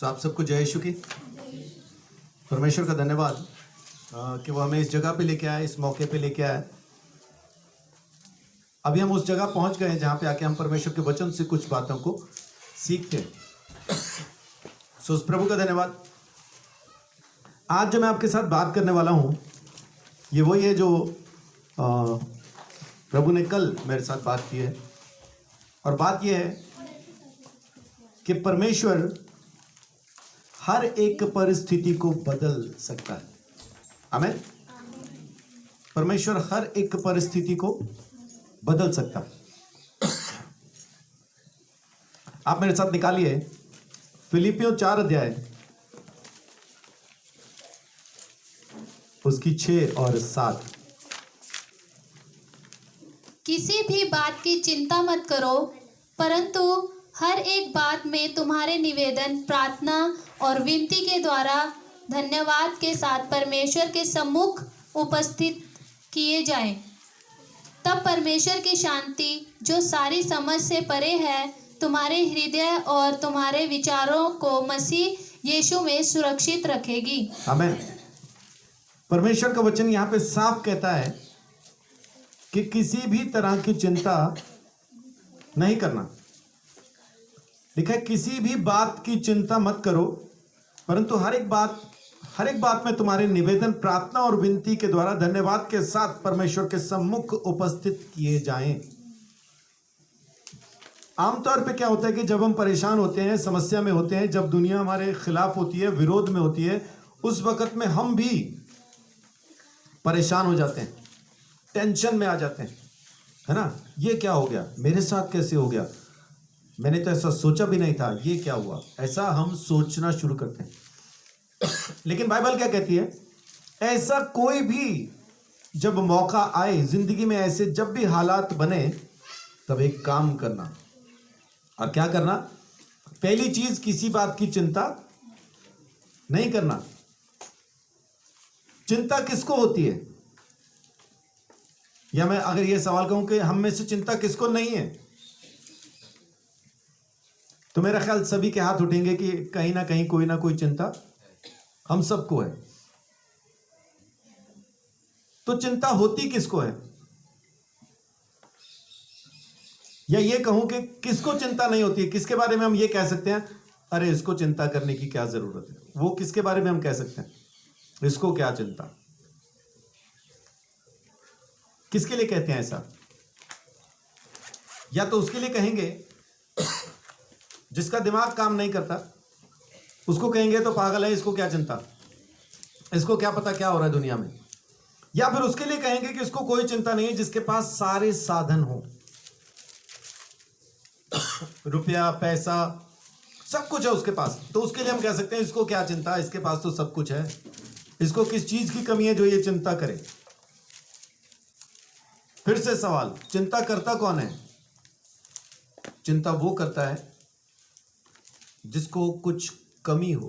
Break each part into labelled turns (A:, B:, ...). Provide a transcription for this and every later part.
A: सो आप सबको जय यीशु की। परमेश्वर का धन्यवाद कि वो हमें इस जगह पे लेके आए, इस मौके पे लेके आए। अभी हम उस जगह पहुंच गए हैं जहां पे आके हम परमेश्वर के वचन से कुछ बातों को सीखते हैं। सो उस प्रभु का धन्यवाद। आज जो मैं आपके साथ बात करने वाला हूं, ये वही है जो प्रभु ने कल मेरे साथ बात की है। और बात यह है कि परमेश्वर हर एक परिस्थिति को बदल सकता है। आमीन। परमेश्वर हर एक परिस्थिति को बदल सकता है। आप मेरे साथ निकालिए फिलिपियों 4 अध्याय उसकी 6 और 7।
B: किसी भी बात की चिंता मत करो, परंतु हर एक बात में तुम्हारे निवेदन, प्रार्थना और विनती के द्वारा धन्यवाद के साथ परमेश्वर के सम्मुख उपस्थित किए जाएं। तब परमेश्वर की शांति, जो सारी समझ से परे है, तुम्हारे हृदय और तुम्हारे विचारों को मसीह यीशु में सुरक्षित रखेगी।
A: आमीन। परमेश्वर का वचन यहाँ पे साफ कहता है कि किसी भी तरह की चिंता नहीं करना। लिखा है किसी भी बात की चिंता मत करो, परंतु हर एक बात में तुम्हारे निवेदन, प्रार्थना और विनती के द्वारा धन्यवाद के साथ परमेश्वर के सम्मुख उपस्थित किए जाएं। आमतौर पे क्या होता है कि जब हम परेशान होते हैं, समस्या में होते हैं, जब दुनिया हमारे खिलाफ होती है, विरोध में होती है, उस वक्त में हम भी परेशान हो जाते हैं, टेंशन में आ जाते हैं, है ना। ये क्या हो गया, मेरे साथ कैसे हो गया, मैंने तो ऐसा सोचा भी नहीं था, ये क्या हुआ, ऐसा हम सोचना शुरू करते हैं। लेकिन बाइबल क्या कहती है, ऐसा कोई भी जब मौका आए जिंदगी में, ऐसे जब भी हालात बने, तब एक काम करना। और क्या करना? पहली चीज, किसी बात की चिंता नहीं करना। चिंता किसको होती है? या मैं अगर ये सवाल कहूं कि हम में से चिंता किसको नहीं है, तो मेरा ख्याल सभी के हाथ उठेंगे कि कहीं ना कहीं कोई ना कोई चिंता हम सबको है। तो चिंता होती किसको है? या ये कहूं कि किसको चिंता नहीं होती है? किसके बारे में हम ये कह सकते हैं, अरे इसको चिंता करने की क्या जरूरत है? वो किसके बारे में हम कह सकते हैं, इसको क्या चिंता? किसके लिए कहते हैं ऐसा? या तो उसके लिए कहेंगे जिसका दिमाग काम नहीं करता, उसको कहेंगे तो पागल है, इसको क्या चिंता, इसको क्या पता क्या हो रहा है दुनिया में। या फिर उसके लिए कहेंगे कि इसको कोई चिंता नहीं है, जिसके पास सारे साधन हो, रुपया, पैसा, सब कुछ है उसके पास, तो उसके लिए हम कह सकते हैं इसको क्या चिंता, इसके पास तो सब कुछ है, इसको किस चीज की कमी है जो ये चिंता करे। फिर से सवाल, चिंता करता कौन है? चिंता वो करता है जिसको कुछ कमी हो।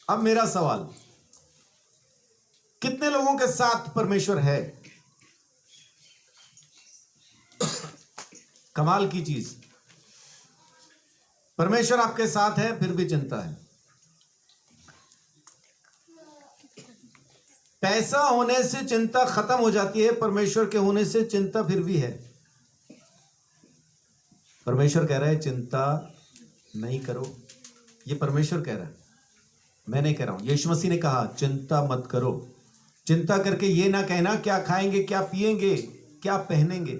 A: अब मेरा सवाल, कितने लोगों के साथ परमेश्वर है? कमाल की चीज, परमेश्वर आपके साथ है फिर भी चिंता है। पैसा होने से चिंता खत्म हो जाती है, परमेश्वर के होने से चिंता फिर भी है। परमेश्वर कह रहा है चिंता नहीं करो, ये परमेश्वर कह रहा है, मैं नहीं कह रहा हूं। यीशु मसीह ने कहा चिंता मत करो। चिंता करके ये ना कहना क्या खाएंगे, क्या पिएंगे, क्या पहनेंगे।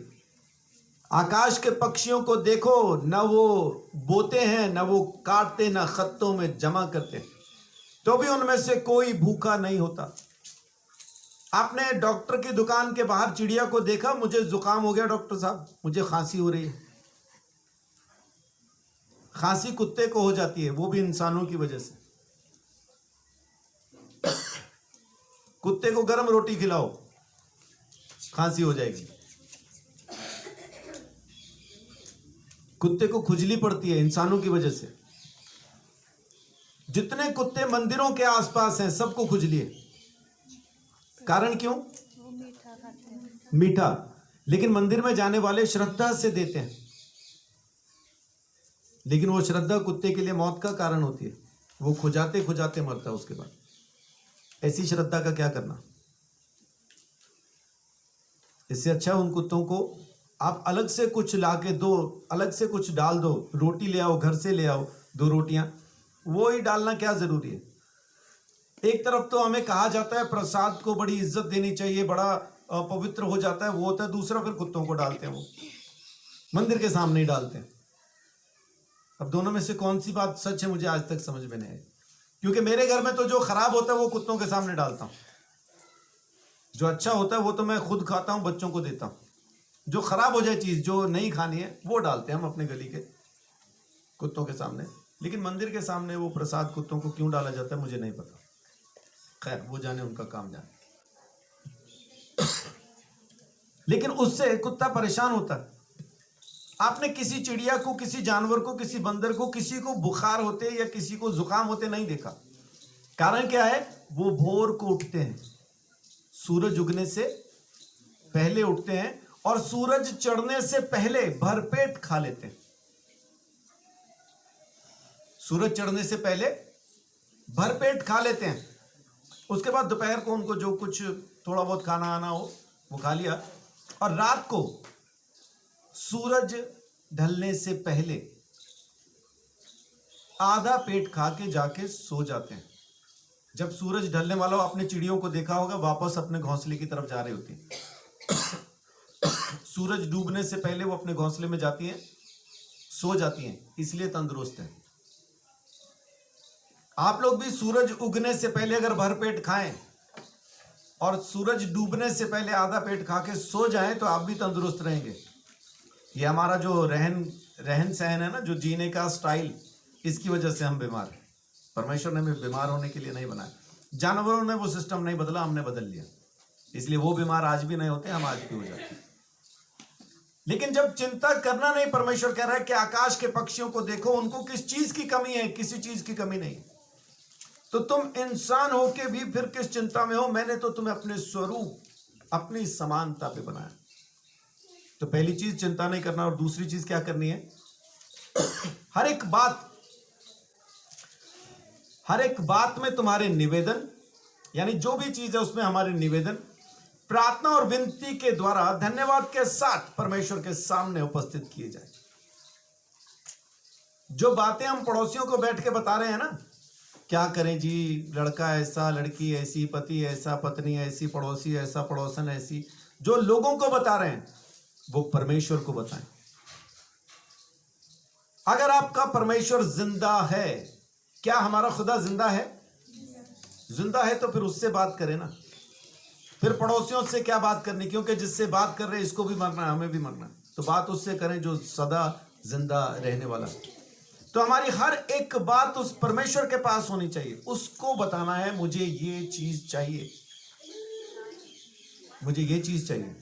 A: आकाश के पक्षियों को देखो, ना वो बोते हैं, ना वो काटते, ना खत्तों में जमा करते, तो भी उनमें से कोई भूखा नहीं होता। आपने डॉक्टर की दुकान के बाहर चिड़िया को देखा, मुझे जुकाम हो गया डॉक्टर साहब, मुझे खांसी हो रही है। खांसी कुत्ते को हो जाती है, वो भी इंसानों की वजह से। कुत्ते को गर्म रोटी खिलाओ, खांसी हो जाएगी। कुत्ते को खुजली पड़ती है इंसानों की वजह से। जितने कुत्ते मंदिरों के आसपास हैं, सबको खुजली है। कारण क्यों? मीठा। लेकिन मंदिर में जाने वाले श्रद्धा से देते हैं। लेकिन वो श्रद्धा कुत्ते के लिए मौत का कारण होती है, वो खुजाते खुजाते मरता है उसके बाद। ऐसी श्रद्धा का क्या करना। इससे अच्छा उन कुत्तों को आप अलग से कुछ ला के दो, अलग से कुछ डाल दो, रोटी ले आओ, घर से ले आओ 2 रोटियां, वो ही डालना क्या जरूरी है। एक तरफ तो हमें कहा जाता है प्रसाद को बड़ी इज्जत देनी चाहिए, बड़ा पवित्र हो जाता है, वो होता है। दूसरा फिर कुत्तों को डालते हैं, वो मंदिर के सामने ही डालते हैं। अब दोनों में से कौन सी बात सच है मुझे आज तक समझ में नहीं आई, क्योंकि मेरे घर में तो जो खराब होता है वो कुत्तों के सामने डालता हूं, जो अच्छा होता है वो तो मैं खुद खाता हूं, बच्चों को देता हूं। जो खराब हो जाए चीज, जो नहीं खानी है, वो डालते हैं हम अपने गली के कुत्तों के सामने। लेकिन मंदिर के सामने वो प्रसाद कुत्तों को क्यों डाला जाता है मुझे नहीं पता। खैर, वो जाने, उनका काम जाने। लेकिन उससे कुत्ता परेशान होता है। आपने किसी चिड़िया को, किसी जानवर को, किसी बंदर को, किसी को बुखार होते या किसी को जुकाम होते नहीं देखा। कारण क्या है? वो भोर को उठते हैं, सूरज उगने से पहले उठते हैं और सूरज चढ़ने से पहले भरपेट खा लेते हैं। सूरज चढ़ने से पहले भरपेट खा लेते हैं। उसके बाद दोपहर को उनको जो कुछ थोड़ा बहुत खाना आना हो वो खा लिया, और रात को सूरज ढलने से पहले आधा पेट खा के जाके सो जाते हैं। जब सूरज ढलने वाला हो, आपने चिड़ियों को देखा होगा वापस अपने घोंसले की तरफ जा रही होती हैं। सूरज डूबने से पहले वो अपने घोंसले में जाती हैं, सो जाती हैं, इसलिए तंदुरुस्त है। आप लोग भी सूरज उगने से पहले अगर भरपेट खाएं और सूरज डूबने से पहले आधा पेट खा के सो जाएं तो आप भी तंदुरुस्त रहेंगे। ये हमारा जो रहन सहन है ना, जो जीने का स्टाइल, इसकी वजह से हम बीमार हैं। परमेश्वर ने हमें बीमार होने के लिए नहीं बनाया। जानवरों ने वो सिस्टम नहीं बदला, हमने बदल लिया, इसलिए वो बीमार आज भी नहीं होते, हम आज भी हो जाते हैं। लेकिन जब चिंता करना नहीं, परमेश्वर कह रहा है कि आकाश के पक्षियों को देखो, उनको किस चीज की कमी है, किसी चीज की कमी नहीं। तो तुम इंसान हो के भी फिर किस चिंता में हो? मैंने तो तुम्हें अपने स्वरूप, अपनी समानता पे बनाया। तो पहली चीज चिंता नहीं करना, और दूसरी चीज क्या करनी है? हर एक बात में तुम्हारे निवेदन, यानी जो भी चीज है उसमें हमारे निवेदन, प्रार्थना और विनती के द्वारा धन्यवाद के साथ परमेश्वर के सामने उपस्थित किए जाए। जो बातें हम पड़ोसियों को बैठ के बता रहे हैं ना, क्या करें जी, लड़का ऐसा, लड़की ऐसी, पति ऐसा, पत्नी ऐसी, पड़ोसी ऐसा, पड़ोसन ऐसी, जो लोगों को बता रहे हैं वो परमेश्वर को बताएं। अगर आपका परमेश्वर जिंदा है, क्या हमारा खुदा जिंदा है? जिंदा है तो फिर उससे बात करें ना। फिर पड़ोसियों से क्या बात करनी, क्योंकि जिससे बात कर रहे हैं इसको भी मरना है, हमें भी मरना है। तो बात उससे करें जो सदा जिंदा रहने वाला। तो हमारी हर एक बात उस परमेश्वर के पास होनी चाहिए। उसको बताना है मुझे ये चीज चाहिए, मुझे ये चीज चाहिए।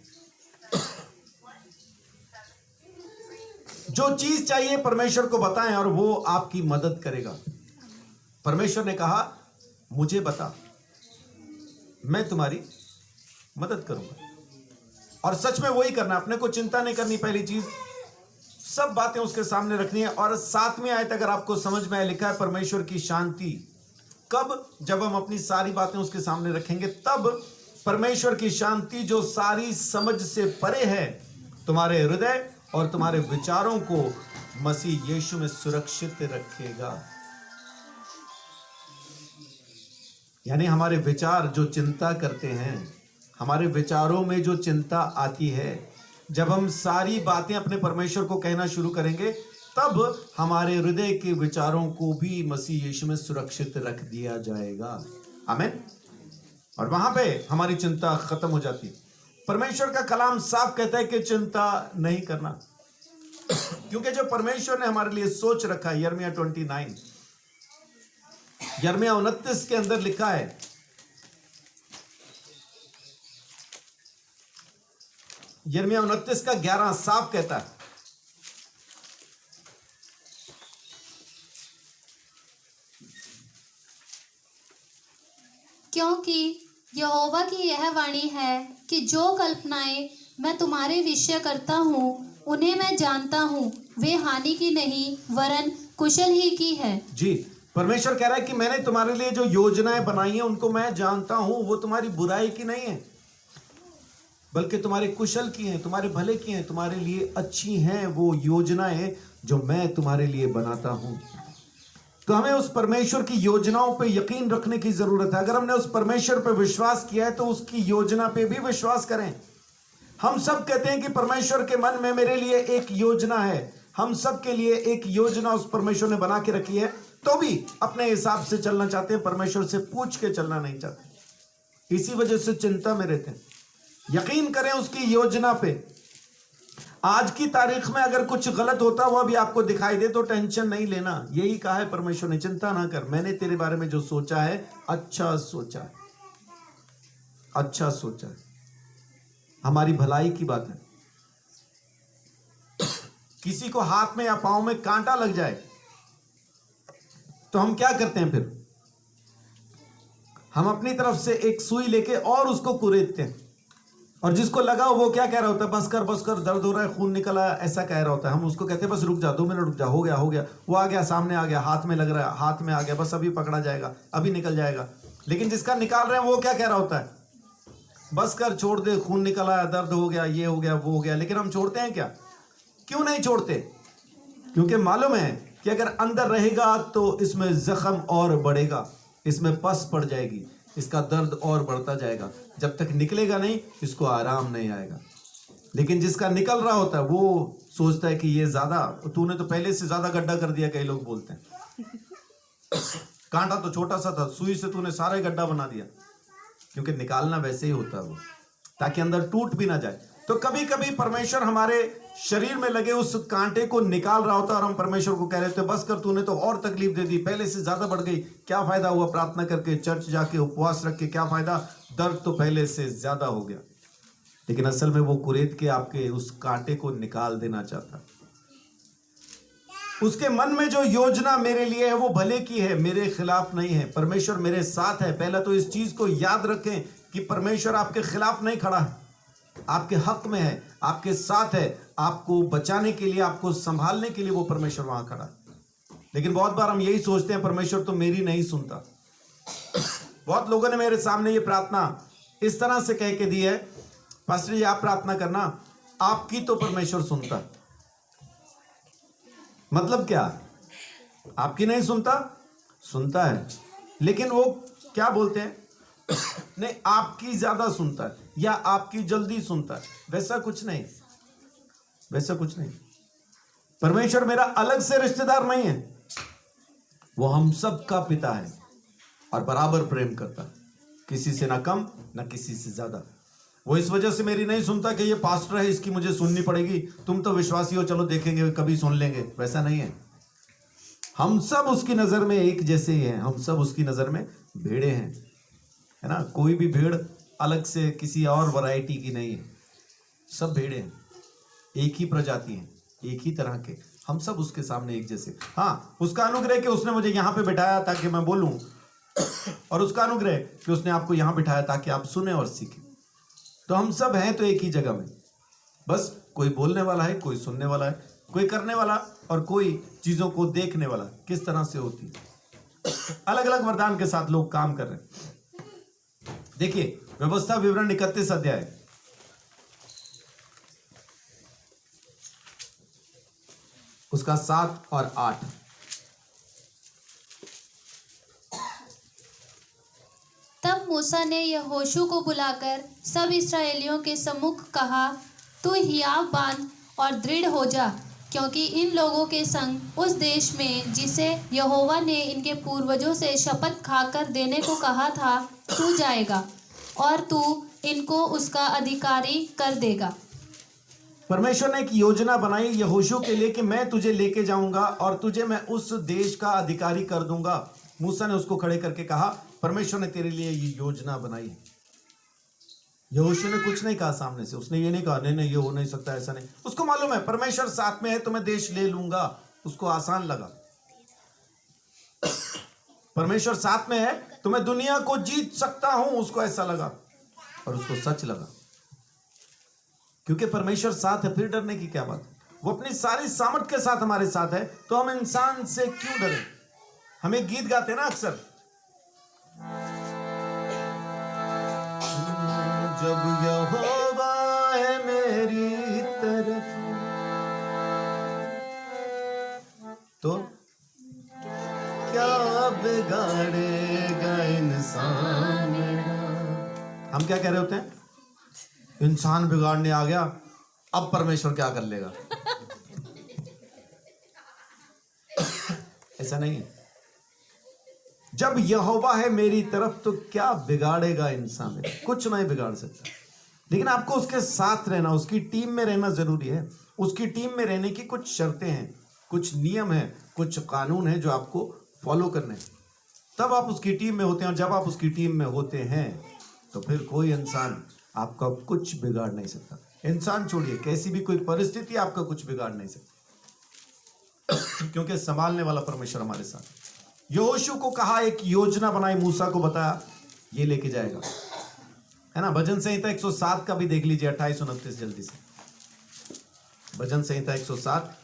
A: जो चीज चाहिए परमेश्वर को बताएं और वो आपकी मदद करेगा। परमेश्वर ने कहा मुझे बता, मैं तुम्हारी मदद करूंगा। और सच में वही करना, अपने को चिंता नहीं करनी। पहली चीज, सब बातें उसके सामने रखनी है। और 7वीं आयत अगर आपको समझ में आए, लिखा है परमेश्वर की शांति। कब? जब हम अपनी सारी बातें उसके सामने रखेंगे, तब परमेश्वर की शांति जो सारी समझ से परे है, तुम्हारे हृदय और तुम्हारे विचारों को मसीह यीशु में सुरक्षित रखेगा। यानी हमारे विचार जो चिंता करते हैं, हमारे विचारों में जो चिंता आती है, जब हम सारी बातें अपने परमेश्वर को कहना शुरू करेंगे, तब हमारे हृदय के विचारों को भी मसीह यीशु में सुरक्षित रख दिया जाएगा। आमीन। और वहां पे हमारी चिंता खत्म हो जाती है। परमेश्वर का कलाम साफ कहता है कि चिंता नहीं करना, क्योंकि जो परमेश्वर ने हमारे लिए सोच रखा है, यिर्मयाह 29 के अंदर लिखा है, यिर्मयाह 29 का 11 साफ कहता है,
B: क्योंकि यहोवा की यह वाणी है कि जो कल्पनाएं मैं तुम्हारे विषय करता हूँ उन्हें मैं जानता हूँ, वे हानि की नहीं वरन कुशल ही की है।
A: जी, परमेश्वर कह रहा है कि मैंने तुम्हारे लिए जो योजनाएं बनाई हैं उनको मैं जानता हूं, वो तुम्हारी बुराई की नहीं है बल्कि तुम्हारे कुशल की हैं, तुम्हारे भले की हैं, तुम्हारे लिए अच्छी हैं वो योजनाएं जो मैं तुम्हारे लिए बनाता हूं। तो हमें उस परमेश्वर की योजनाओं पे यकीन रखने की जरूरत है। अगर हमने उस परमेश्वर पे विश्वास किया है तो उसकी योजना पे भी विश्वास करें। हम सब कहते हैं कि परमेश्वर के मन में मेरे लिए एक योजना है, हम सब के लिए एक योजना उस परमेश्वर ने बना के रखी है, तो भी अपने हिसाब से चलना चाहते हैं, परमेश्वर से पूछ के चलना नहीं चाहते। इसी वजह से चिंता में रहते हैं। यकीन करें उसकी योजना पे। आज की तारीख में अगर कुछ गलत होता हुआ भी आपको दिखाई दे तो टेंशन नहीं लेना। यही कहा है परमेश्वर ने, चिंता ना कर, मैंने तेरे बारे में जो सोचा है अच्छा सोचा है, अच्छा सोचा है, हमारी भलाई की बात है। किसी को हाथ में या पांव में कांटा लग जाए तो हम क्या करते हैं? फिर हम अपनी तरफ से एक सुई लेके और उसको कुरेदते हैं, और जिसको लगा वो क्या कह रहा होता है? बस कर, दर्द हो रहा है, खून निकला है, ऐसा कह रहा होता है। हम उसको कहते हैं बस रुक जा, 2 मिनट रुक जा, हो गया हो गया, वो आ गया, सामने आ गया, हाथ में लग रहा है, हाथ में आ गया, बस अभी पकड़ा जाएगा, अभी निकल जाएगा। लेकिन जिसका निकाल रहे हैं वो क्या कह रहा होता है? बस कर, छोड़ दे, खून निकला है, दर्द हो गया, ये हो गया, वो हो गया। लेकिन हम छोड़ते हैं क्या? क्यों नहीं छोड़ते? क्योंकि मालूम है कि अगर अंदर रहेगा तो इसमें जख्म और बढ़ेगा, इसमें पस पड़ जाएगी, इसका दर्द और बढ़ता जाएगा। जब तक निकलेगा नहीं इसको आराम नहीं आएगा। लेकिन जिसका निकल रहा होता है वो सोचता है कि ये ज्यादा, तूने तो पहले से ज्यादा गड्ढा कर दिया, कई लोग बोलते हैं। कांटा तो छोटा सा था, सुई से तूने सारा गड्ढा बना दिया। क्योंकि निकालना वैसे ही होता है वो, ताकि अंदर टूट भी ना जाए। तो कभी कभी परमेश्वर हमारे शरीर में लगे उस कांटे को निकाल रहा होता है और हम परमेश्वर को कह रहे थे बस कर, तूने तो और तकलीफ दे दी, पहले से ज्यादा बढ़ गई, क्या फायदा हुआ प्रार्थना करके, चर्च जाके उपवास रख के, क्या फायदा, दर्द तो पहले से ज्यादा हो गया। लेकिन असल में वो कुरेद के आपके उस कांटे को निकाल देना चाहता। उसके मन में जो योजना मेरे लिए है वो भले की है, मेरे खिलाफ नहीं है। परमेश्वर मेरे साथ है। पहला तो इस चीज को याद रखें कि परमेश्वर आपके खिलाफ नहीं खड़ा है, आपके हक में है, आपके साथ है, आपको बचाने के लिए, आपको संभालने के लिए वो परमेश्वर वहां खड़ा है। लेकिन बहुत बार हम यही सोचते हैं परमेश्वर तो मेरी नहीं सुनता। बहुत लोगों ने मेरे सामने ये प्रार्थना इस तरह से कह के दी है, पास्टर जी आप प्रार्थना करना, आपकी तो परमेश्वर सुनता है। मतलब क्या? आपकी नहीं सुनता? सुनता है, लेकिन वो क्या बोलते हैं? नहीं, आपकी ज्यादा सुनता है या आपकी जल्दी सुनता है। वैसा कुछ नहीं, वैसा कुछ नहीं। परमेश्वर मेरा अलग से रिश्तेदार नहीं है, वो हम सब का पिता है और बराबर प्रेम करता है, किसी से ना कम ना किसी से ज्यादा। वो इस वजह से मेरी नहीं सुनता कि ये पास्टर है इसकी मुझे सुननी पड़ेगी, तुम तो विश्वासी हो, चलो देखेंगे कभी सुन लेंगे, वैसा नहीं है। हम सब उसकी नजर में एक जैसे ही हैं, हम सब उसकी नजर में भेड़े हैं, है ना। कोई भी भेड़ अलग से किसी और वैरायटी की नहीं है, सब भेड़े हैं, एक ही प्रजाति हैं, एक ही तरह के, हम सब उसके सामने एक जैसे। हाँ, उसका अनुग्रह कि उसने मुझे यहाँ पे बिठाया ताकि मैं बोलूं, और उसका अनुग्रह कि उसने आपको यहाँ बिठाया ताकि आप सुने और सीखें। तो हम सब हैं तो एक ही जगह में, बस कोई बोलने वाला है, कोई सुनने वाला है, कोई करने वाला और कोई चीजों को देखने वाला। किस तरह से होती है, अलग अलग वरदान के साथ लोग काम कर रहे हैं। देखिए व्यवस्था विवरण 31 अध्याय, उसका 7 और 8।
B: तब मूसा ने यहोशू को बुलाकर सब इस्राएलियों के सम्मुख कहा, तू हियाव बांध और दृढ़ हो जा, क्योंकि इन लोगों के संग उस देश में जिसे यहोवा ने इनके पूर्वजों से शपथ खाकर देने को कहा था तू जाएगा, और तू इनको उसका अधिकारी कर देगा।
A: परमेश्वर ने एक योजना बनाई यहोशू के लिए कि मैं तुझे लेके जाऊंगा और तुझे मैं उस देश का अधिकारी कर दूंगा। मूसा ने उसको खड़े करके कहा, परमेश्वर ने तेरे लिए ये योजना बनाई है। यहोशू ने कुछ नहीं कहा सामने से, उसने ये नहीं कहा नहीं ये हो नहीं सकता, ऐसा नहीं। उसको मालूम है परमेश्वर साथ में है तो मैं देश ले लूंगा। उसको आसान लगा, परमेश्वर साथ में है तो मैं दुनिया को जीत सकता हूं, उसको ऐसा लगा, और उसको सच लगा। क्योंकि परमेश्वर साथ है, फिर डरने की क्या बात है। वो अपनी सारी सामर्थ के साथ हमारे साथ है, तो हम इंसान से क्यों डरें? हम एक गीत गाते हैं ना अक्सर, जब यहोवा है मेरी तरफ तो क्या बिगाड़ेगा इंसान मेरा। हम क्या कह रहे होते हैं? इंसान बिगाड़ने आ गया, अब परमेश्वर क्या कर लेगा? ऐसा नहीं है। जब यहोवा है मेरी तरफ तो क्या बिगाड़ेगा इंसान मेरा? कुछ नहीं बिगाड़ सकता, लेकिन आपको उसके साथ रहना, उसकी टीम में रहना जरूरी है। उसकी टीम में रहने की कुछ शर्तें हैं, कुछ नियम हैं, कुछ कानून हैं जो आपको फॉलो करने हैं, तब आप उसकी टीम में होते हैं। और जब आप उसकी टीम में होते हैं तो फिर कोई इंसान आपका कुछ बिगाड़ नहीं सकता। इंसान छोड़िए, कैसी भी कोई परिस्थिति आपका कुछ बिगाड़ नहीं सकती, क्योंकि संभालने वाला परमेश्वर हमारे साथ। यहोशू को कहा, एक योजना बनाई, मूसा को बताया ये लेके जाएगा, है ना। भजन संहिता 107 का भी देख लीजिए, 28-29 जल्दी से। भजन संहिता 107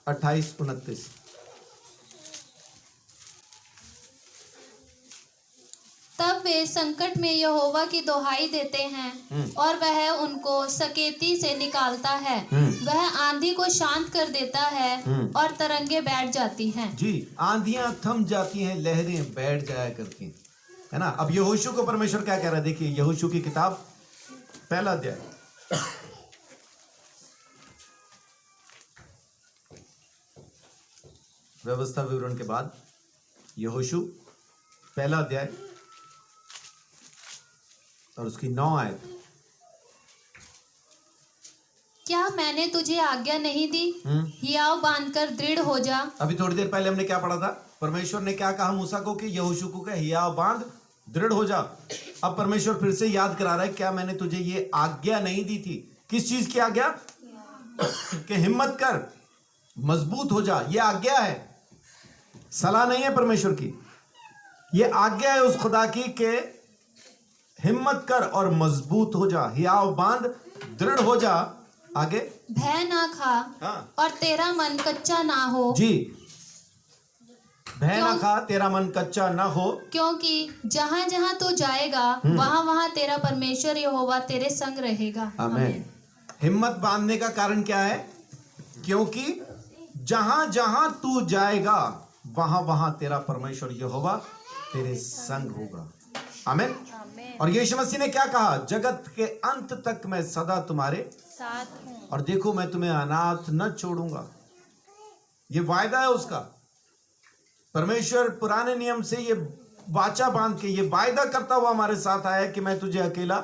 A: 28-29।
B: तब वे संकट में यहोवा की दोहाई देते हैं और वह उनको सकेती से निकालता है। वह आंधी को शांत कर देता है और तरंगे बैठ जाती हैं।
A: जी, आंधियां थम जाती हैं, लहरें बैठ जाया करती हैं, है ना। अब यहोशू को परमेश्वर क्या कह रहा है? देखिए यहोशू की किताब 1 अध्याय, व्यवस्था विवरण के बाद यहोशू 1 अध्याय और उसकी 9 आयत।
B: क्या मैंने तुझे आज्ञा नहीं दी, हियाव बांधकर दृढ़ हो जा।
A: अभी थोड़ी देर पहले हमने क्या पढ़ा था? परमेश्वर ने क्या कहा मूसा को कि यहोशू को कहा हियाव बांध दृढ़ हो जा। अब परमेश्वर फिर से याद करा रहा है, क्या मैंने तुझे ये आज्ञा नहीं दी थी? किस चीज की आज्ञा? कि हिम्मत कर, मजबूत हो जा। ये आज्ञा है, सलाह नहीं है परमेश्वर की। ये आज्ञा है उस खुदा की कि हिम्मत कर और मजबूत हो जा, हियाव बांध दृढ़ हो जा। आगे,
B: भय ना खा
A: हाँ,
B: और तेरा मन कच्चा ना हो।
A: जी, भय ना खा, तेरा मन कच्चा ना हो,
B: क्योंकि जहां जहां तू जाएगा वहां वहां तेरा परमेश्वर यहोवा तेरे संग रहेगा।
A: आमीन। हिम्मत बांधने का कारण क्या है? क्योंकि जहां जहां तू जाएगा वहां वहां तेरा परमेश्वर यहोवा तेरे संग होगा। आमीन। और यीशु मसीह ने क्या कहा? जगत के अंत तक मैं सदा तुम्हारे
B: साथ हूं,
A: और देखो मैं तुम्हें अनाथ न छोड़ूंगा। ये वायदा है उसका। परमेश्वर पुराने नियम से ये वाचा बांध के ये वायदा करता हुआ हमारे साथ आया कि मैं तुझे अकेला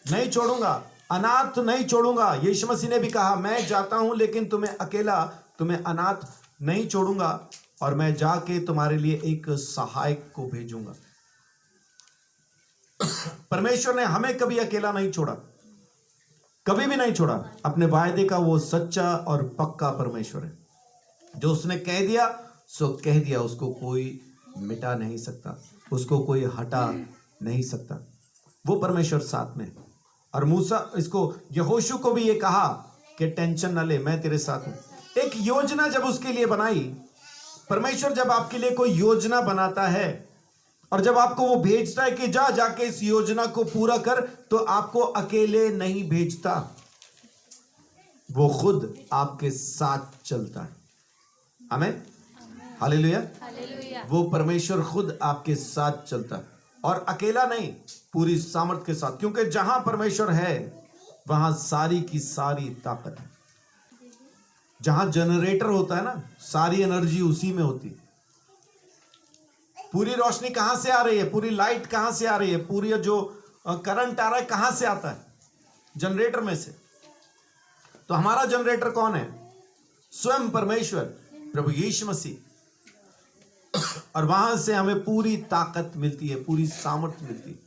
A: नहीं छोड़ूंगा, अनाथ नहीं छोड़ूंगा। यीशु मसीह ने भी कहा, मैं जाता हूं लेकिन तुम्हें अकेला, तुम्हें अनाथ नहीं छोड़ूंगा, और मैं जाके तुम्हारे लिए एक सहायक को भेजूंगा। परमेश्वर ने हमें कभी अकेला नहीं छोड़ा, कभी भी नहीं छोड़ा। अपने वायदे का वो सच्चा और पक्का परमेश्वर है। जो उसने कह दिया सो कह दिया, उसको कोई मिटा नहीं सकता, उसको कोई हटा नहीं सकता। वो परमेश्वर साथ में है। और मूसा, इसको यहोशू को भी ये कहा कि टेंशन न ले, मैं तेरे साथ हूं। एक योजना जब उसके लिए बनाई, परमेश्वर जब आपके लिए कोई योजना बनाता है और जब आपको वो भेजता है कि जा जाके इस योजना को पूरा कर, तो आपको अकेले नहीं भेजता, वो खुद आपके साथ चलता है। आमीन, हालेलुया। वो परमेश्वर खुद आपके साथ चलता है और अकेला नहीं, पूरी सामर्थ के साथ। क्योंकि जहां परमेश्वर है वहां सारी की सारी ताकत है। जहां जनरेटर होता है ना, सारी एनर्जी उसी में होती है। पूरी रोशनी कहां से आ रही है? पूरी लाइट कहां से आ रही है? पूरी जो करंट आ रहा है कहां से आता है? जनरेटर में से। तो हमारा जनरेटर कौन है? स्वयं परमेश्वर, प्रभु यीशु मसीह। और वहां से हमें पूरी ताकत मिलती है, पूरी सामर्थ्य मिलती है।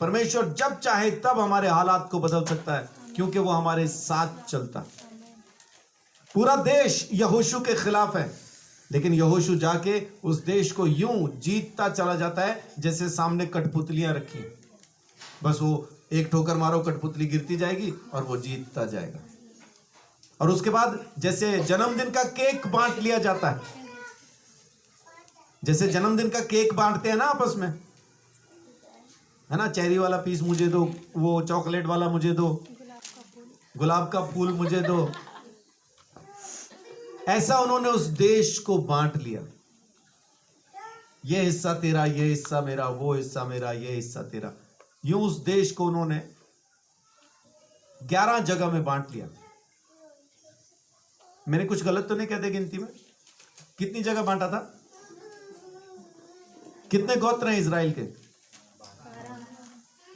A: परमेश्वर जब चाहे तब हमारे हालात को बदल सकता है, क्योंकि वो हमारे साथ चलता है। पूरा देश यहोशू के खिलाफ है, लेकिन यहोशू जाके उस देश को यूं जीतता चला जाता है जैसे सामने कठपुतलियां रखी हैं। बस वो एक ठोकर मारो, कठपुतली गिरती जाएगी और वो जीतता जाएगा। और उसके बाद जैसे जन्मदिन का केक बांट लिया जाता है, जैसे जन्मदिन का केक बांटते हैं ना आपस में, है ना, चेरी वाला पीस मुझे दो, वो चॉकलेट वाला मुझे दो, गुलाब का फूल मुझे दो, ऐसा उन्होंने उस देश को बांट लिया। ये हिस्सा तेरा, ये हिस्सा मेरा, वो हिस्सा मेरा, ये हिस्सा तेरा, यूं उस देश को उन्होंने 11 जगह में बांट लिया। मैंने कुछ गलत तो नहीं कहते गिनती में? कितनी जगह बांटा था? कितने गोत्र हैं इजराइल के?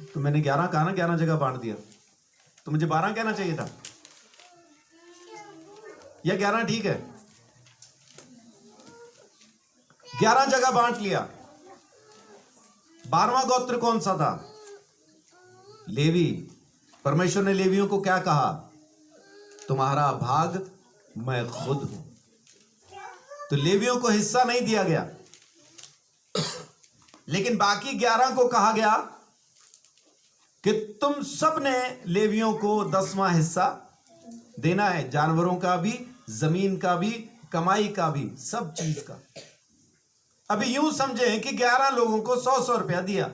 A: तो मैंने 11 कहा ना, 11 जगह बांट दिया, तो मुझे 12 कहना चाहिए था, या 11 ठीक है? 11 जगह बांट लिया। 12वां गोत्र कौन सा था? लेवी। परमेश्वर ने लेवियों को क्या कहा? तुम्हारा भाग मैं खुद हूं। तो लेवियों को हिस्सा नहीं दिया गया, लेकिन बाकी 11 को कहा गया कि तुम सब ने लेवियों को 10वां हिस्सा देना है, जानवरों का भी, जमीन का भी, कमाई का भी, सब चीज का। अभी यूं समझें कि 11 लोगों को 100-100 रुपया दिया,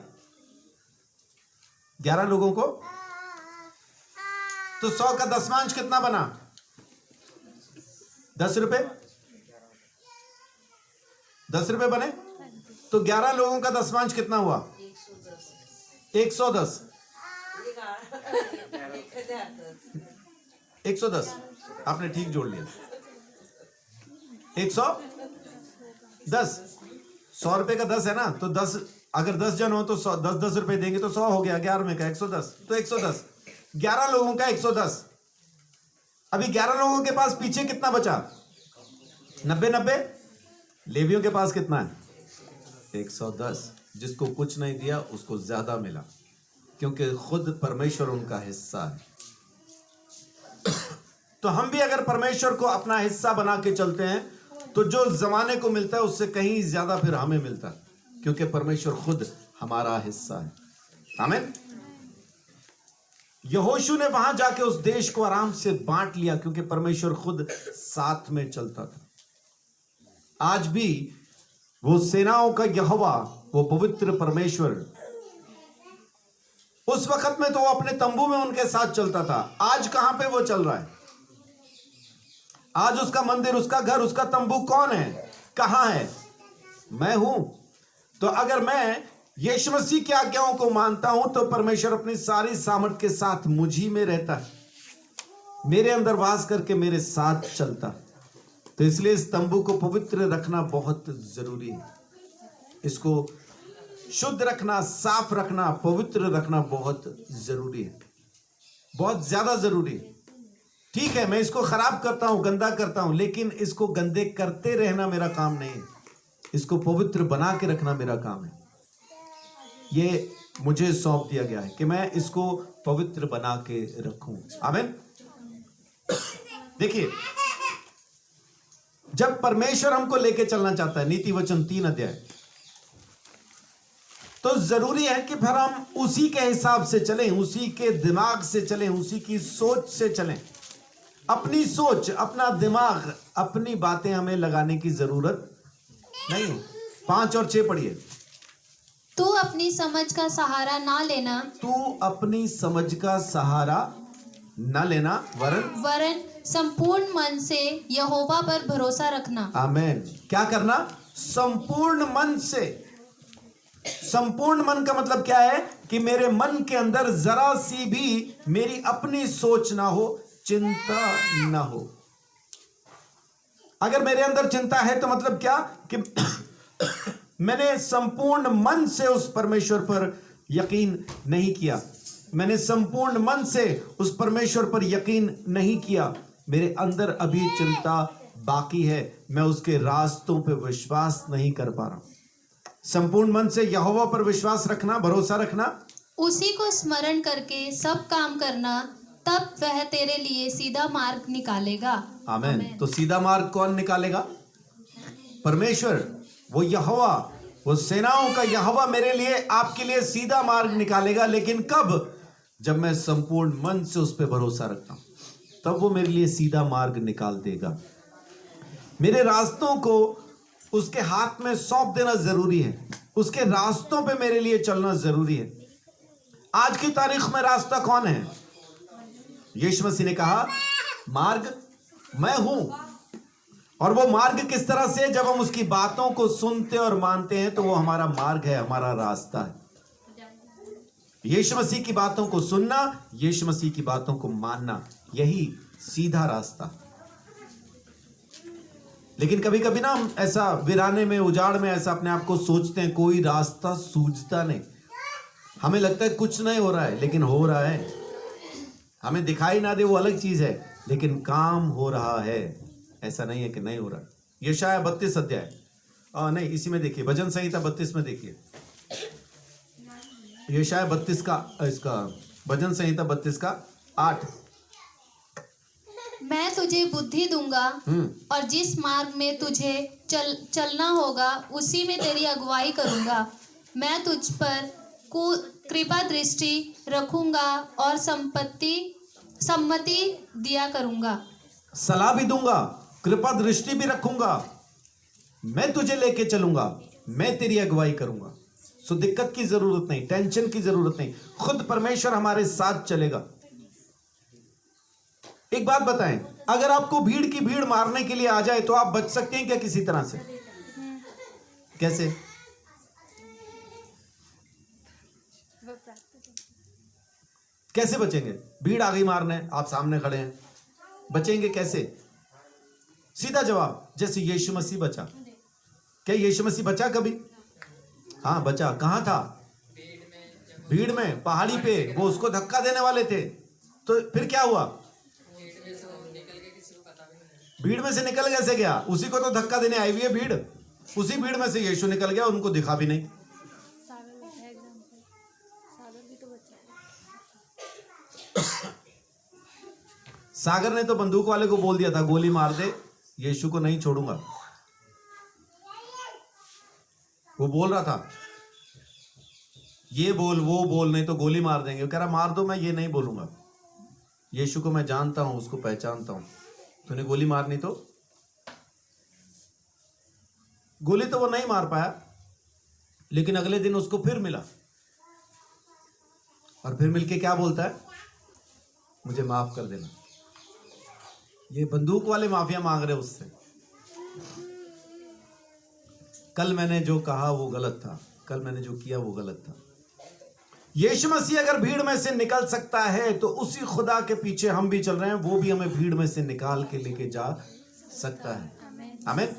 A: 11 लोगों को, तो 100 का दशमांश कितना बना? 10 रुपए। 10 रुपए बने, तो 11 लोगों का दशमांश कितना हुआ? 110। 110 आपने ठीक जोड़ लिया। 110, 100 रुपए का 10 है ना, तो 10, अगर 10 जन हो तो 10-10 रुपए देंगे तो 100 हो गया, 11 में का 110, तो 110, 11 लोगों का 110। अभी 11 लोगों के पास पीछे कितना बचा? 90-90। लेवियों के पास कितना है? 110। जिसको कुछ नहीं दिया उसको ज्यादा मिला, क्योंकि खुद परमेश्वर उनका हिस्सा है। तो हम भी अगर परमेश्वर को अपना हिस्सा बना के चलते हैं तो जो जमाने को मिलता है उससे कहीं ज्यादा फिर हमें मिलता है, क्योंकि परमेश्वर खुद हमारा हिस्सा है। आमीन। यहोशू ने वहां जाके उस देश को आराम से बांट लिया, क्योंकि परमेश्वर खुद साथ में चलता था। आज भी वो सेनाओं का यहोवा, वो पवित्र परमेश्वर, उस वक्त में तो वो अपने तंबू में उनके साथ चलता था। आज कहां पे वो चल रहा है? आज उसका मंदिर, उसका घर, उसका तंबू कौन है? कहां है? मैं हूं। तो अगर मैं यीशु मसीह की आज्ञाओं को मानता हूं तो परमेश्वर अपनी सारी सामर्थ के साथ मुझी में रहता है, मेरे अंदर वास करके मेरे साथ चलता। तो इसलिए इस तंबू को पवित्र रखना बहुत जरूरी है। इसको शुद्ध रखना, साफ रखना, पवित्र रखना बहुत जरूरी है, बहुत ज्यादा जरूरी है। ठीक है, मैं इसको खराब करता हूं, गंदा करता हूं, लेकिन इसको गंदे करते रहना मेरा काम नहीं है। इसको पवित्र बना के रखना मेरा काम है। ये मुझे सौंप दिया गया है कि मैं इसको पवित्र बना के रखूं। आमीन। देखिए, जब परमेश्वर हमको लेके चलना चाहता है, नीति वचन 3 अध्याय, तो जरूरी है कि फिर हम उसी के हिसाब से चलें, उसी के दिमाग से चलें, उसी की सोच से चलें। अपनी सोच, अपना दिमाग, अपनी बातें हमें लगाने की जरूरत नहीं। 5 और 6 पढ़िए।
B: तू अपनी समझ का सहारा ना लेना,
A: तू अपनी समझ का सहारा न लेना,
B: वरन संपूर्ण मन से यहोवा पर भरोसा रखना।
A: आमीन। क्या करना? संपूर्ण मन से। संपूर्ण मन का मतलब क्या है? कि मेरे मन के अंदर जरा सी भी मेरी अपनी सोच ना हो, चिंता ना हो। अगर मेरे अंदर चिंता है तो मतलब क्या? कि मैंने संपूर्ण मन से उस परमेश्वर पर यकीन नहीं किया, मैंने संपूर्ण मन से उस परमेश्वर पर यकीन नहीं किया, मेरे अंदर अभी चिंता बाकी है, मैं उसके रास्तों पे विश्वास नहीं कर पा रहा। संपूर्ण मन से यहोवा पर विश्वास रखना, भरोसा रखना,
B: उसी को स्मरण करके सब काम करना, तब वह तेरे लिए सीधा मार्ग निकालेगा।
A: आमीन। तो सीधा मार्ग कौन निकालेगा? परमेश्वर, वो यहोवा, वो सेनाओं का यहोवा मेरे लिए, आपके लिए सीधा मार्ग निकालेगा। लेकिन कब? जब मैं संपूर्ण मन से उस पर भरोसा रखता हूं। तब वो मेरे लिए सीधा मार्ग निकाल देगा। मेरे रास्तों को उसके हाथ में सौंप देना जरूरी है, उसके रास्तों पे मेरे लिए चलना जरूरी है। आज की तारीख में रास्ता कौन है? यीशु मसीह ने कहा मार्ग मैं हूं। और वो मार्ग किस तरह से? जब हम उसकी बातों को सुनते और मानते हैं तो वो हमारा मार्ग है, हमारा रास्ता है। यीशु मसीह की बातों को सुनना, यीशु मसीह की बातों को मानना, यही सीधा रास्ता। लेकिन कभी कभी ना हम ऐसा वीराने में, उजाड़ में ऐसा अपने आप को सोचते हैं, कोई रास्ता सूझता नहीं। हमें लगता है कुछ नहीं हो रहा है, लेकिन हो रहा है। हमें दिखाई ना दे वो अलग चीज है, लेकिन काम हो रहा है। ऐसा नहीं है कि नहीं हो रहा। यशायाह 32 अध्याय, नहीं इसी में देखिए, भजन संहिता 32 में देखिए। यशायाह 32 का, इसका भजन संहिता 32 का 8।
B: मैं तुझे बुद्धि दूंगा और जिस मार्ग में तुझे चलना होगा उसी में तेरी अगुवाई करूंगा। मैं तुझ पर कृपा दृष्टि रखूंगा और सम्मति दिया करूंगा।
A: सलाह भी दूंगा, कृपा दृष्टि भी रखूंगा, मैं तुझे लेके चलूंगा, मैं तेरी अगुवाई करूंगा। सो दिक्कत की जरूरत नहीं, टेंशन की जरूरत नहीं, खुद परमेश्वर हमारे साथ चलेगा। एक बात बताएं, अगर आपको भीड़ की भीड़ मारने के लिए आ जाए तो आप बच सकते हैं क्या किसी तरह से? कैसे? कैसे बचेंगे? भीड़ आ गई मारने, आप सामने खड़े हैं, बचेंगे कैसे? सीधा जवाब, जैसे यीशु मसीह बचा। क्या यीशु मसीह बचा कभी? हाँ बचा। कहां था? भीड़ में, पहाड़ी पे। वो उसको धक्का देने वाले थे, तो फिर क्या हुआ? भीड़ में से निकल कैसे गया? उसी को तो धक्का देने आई हुई है भीड़, उसी भीड़ में से यीशु निकल गया, उनको दिखा भी नहीं। सागर ने तो बंदूक वाले को बोल दिया था गोली मार दे, यीशु को नहीं छोड़ूंगा। वो बोल रहा था ये बोल वो बोल, नहीं तो गोली मार देंगे। वो कह रहा मार दो, मैं ये नहीं बोलूंगा। यीशु को मैं जानता हूं, उसको पहचानता हूं, तूने गोली मारनी तो गोली तो वो नहीं मार पाया। लेकिन अगले दिन उसको फिर मिला, और फिर मिलके क्या बोलता है? मुझे माफ कर देना। ये बंदूक वाले माफिया मांग रहे उससे। कल मैंने जो कहा वो गलत था, कल मैंने जो किया वो गलत था। यीशु मसीह अगर भीड़ में से निकल सकता है तो उसी खुदा के पीछे हम भी चल रहे हैं, वो भी हमें भीड़ में से निकाल के लेके जा सकता है। आमीन।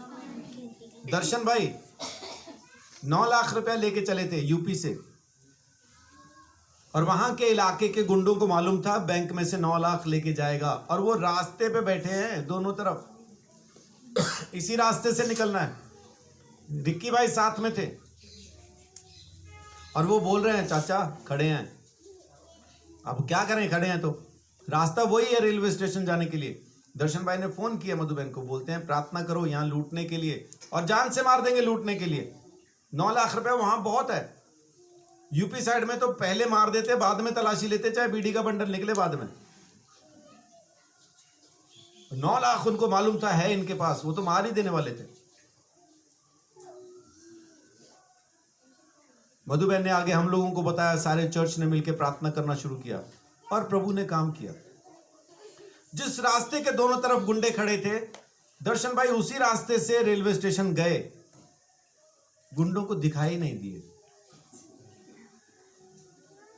A: दर्शन भाई 9 लाख रुपया लेके चले थे यूपी से, और वहां के इलाके के गुंडों को मालूम था बैंक में से 9 लाख लेके जाएगा, और वो रास्ते पे बैठे हैं दोनों तरफ, इसी रास्ते से निकलना है। रिक्की भाई साथ में थे, और वो बोल रहे हैं चाचा खड़े हैं। अब क्या करें, खड़े हैं तो रास्ता वही है रेलवे स्टेशन जाने के लिए। दर्शन भाई ने फोन किया मधु बहन को, बोलते हैं प्रार्थना करो यहाँ लूटने के लिए, और जान से मार देंगे लूटने के लिए। 9 लाख रुपया वहां बहुत है। यूपी साइड में तो पहले मार देते, बाद में तलाशी लेते, चाहे बीड़ी का बंडल निकले बाद में। 9 लाख उनको मालूम था है इनके पास, वो तो मार ही देने वाले थे। मधु बहन ने आगे हम लोगों को बताया, सारे चर्च ने मिलकर प्रार्थना करना शुरू किया, और प्रभु ने काम किया। जिस रास्ते के दोनों तरफ गुंडे खड़े थे, दर्शन भाई उसी रास्ते से रेलवे स्टेशन गए, गुंडों को दिखाई नहीं दिए।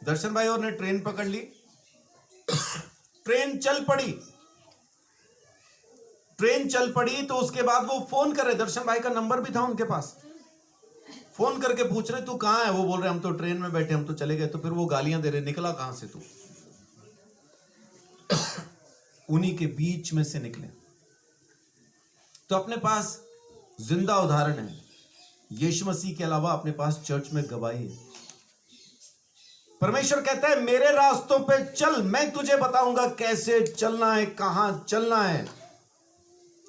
A: दर्शन भाई और ने ट्रेन पकड़ ली, ट्रेन चल पड़ी तो उसके बाद वो फोन कर रहे, दर्शन भाई का नंबर भी था उनके पास, फोन करके पूछ रहे तू कहां है? वो बोल रहे हम तो ट्रेन में बैठे, हम तो चले गए। तो फिर वो गालियां दे रहे, निकला कहां से तू? उन्हीं के बीच में से निकले। तो अपने पास जिंदा उदाहरण है, यीशु मसीह के अलावा अपने पास चर्च में गवाही है। परमेश्वर कहता है मेरे रास्तों पे चल, मैं तुझे बताऊंगा कैसे चलना है, कहां चलना है।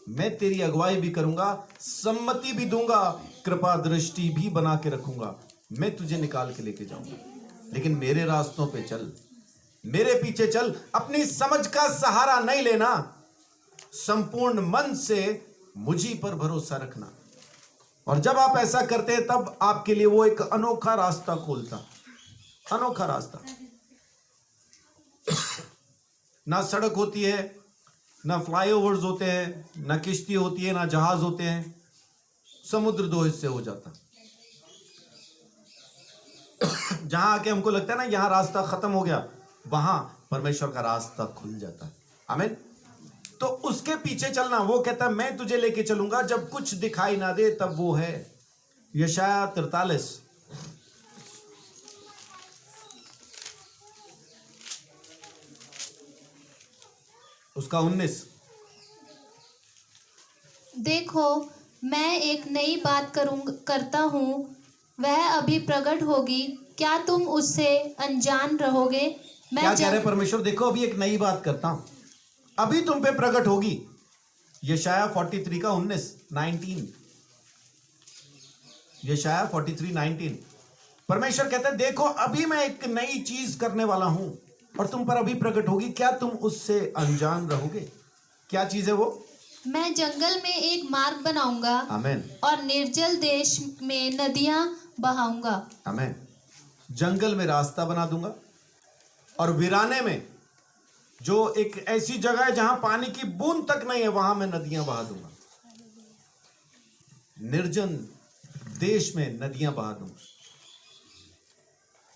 A: मैं तेरी अगुवाई भी करूंगा, सम्मति भी दूंगा, कृपा दृष्टि भी बना के रखूंगा, मैं तुझे निकाल के लेके जाऊंगा। लेकिन मेरे रास्तों पे चल, मेरे पीछे चल, अपनी समझ का सहारा नहीं लेना, संपूर्ण मन से मुझी पर भरोसा रखना। और जब आप ऐसा करते हैं तब आपके लिए वो एक अनोखा रास्ता खोलता, अनोखा रास्ता। ना सड़क होती है, ना फ्लाईओवर्स होते हैं, ना किश्ती होती है, ना जहाज होते हैं, समुद्र दो हिस्से हो जाता। जहां आके हमको लगता है ना यहां रास्ता खत्म हो गया, वहां परमेश्वर का रास्ता खुल जाता है। आमीन। तो उसके पीछे चलना, वो कहता है मैं तुझे लेके चलूंगा, जब कुछ दिखाई ना दे तब वो है। यशाया 43 उसका 19।
B: देखो, मैं एक नई बात करता हूँ, वह अभी प्रकट होगी, क्या तुम उससे अनजान रहोगे?
A: क्या कह रहे परमेश्वर? देखो अभी एक नई बात करता हूं, अभी तुम पे प्रकट होगी। यशाया 43 का 19। यशाया 43:19। परमेश्वर कहता है देखो अभी मैं एक नई चीज करने वाला हूं और तुम पर अभी प्रकट होगी, क्या तुम उससे अनजान रहोगे? क्या चीज है वो?
B: मैं जंगल में एक मार्ग बनाऊंगा
A: आमीन।
B: और निर्जल देश में नदियां बहाऊंगा।
A: आमीन। जंगल में रास्ता बना दूंगा और वीराने में, जो एक ऐसी जगह है जहां पानी की बूंद तक नहीं है, वहां मैं नदियां बहा दूंगा। निर्जन देश में नदियां बहा दूंगा।